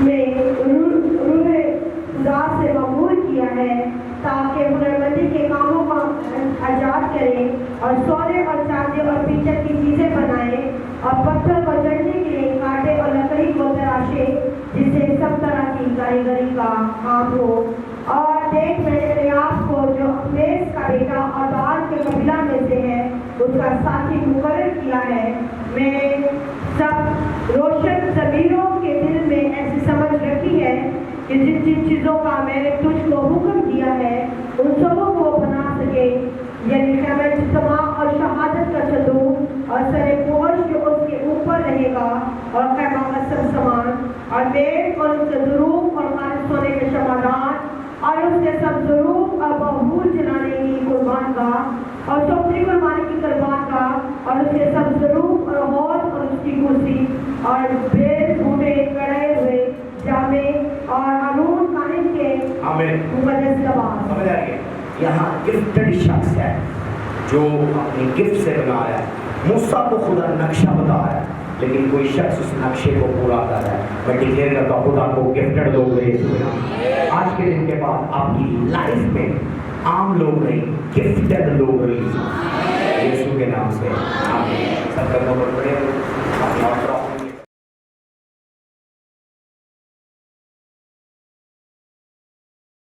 में रूह खुदा से मकबूल किया है, ताकि हुनरमंदी के कामों को आजाद करे और सोने और चांदी और पीतल की चीजें बनाए और पत्थर को जड़ने के लिए काटे और लकड़ी को तराशे, जिससे सब तरह की कारीगरी का काम हो। और देख मैंने एलियाब को, जो अखमेस का बेटा और दान के कबीला में से है, उसका साथी मुकर्रर किया है। मैं सब रोशन ज़मीरों के दिल में ऐसी समझ रखी है कि जिन जिन चीज़ों का मैंने तुझको हुक्म दिया है, उन सबों को बना सके, यानी खैमह इज्तिमा और शहादत का चदूर और सरे पोश जो उसके ऊपर रहेगा और खैमह कसम समान और मेज और उसके ज़रूब और खालिस सोने के शमादान और उसके सब ज़रूब और बहूल जलाने की कुर्बान का और चौथी कुर्बानी की कुर्बान का और उसके सब ज़रूब और हौद और उसकी कुर्सी और बेल बूढ़े कड़े हुए जामे और हारून कानिन के आमीन। मुकद्दस लबास। समझ आ गया? यहाँ गिफ्टेड शख्स है जो अपने गिफ्ट से बना रहा है। मूसा को खुदा नक्शा बता रहा है, लेकिन कोई शख्स उस नक्शे को पूरा कर रहा है। मैं डिक्लेयर करता हूँ, खुदा को गिफ्टेड लोग रहे आज के दिन के बाद आपकी लाइफ में आम लोग नहीं, गिफ्टेड लोग रहे यीशु के नाम से। आमीन। सब का नंबर पढ़े।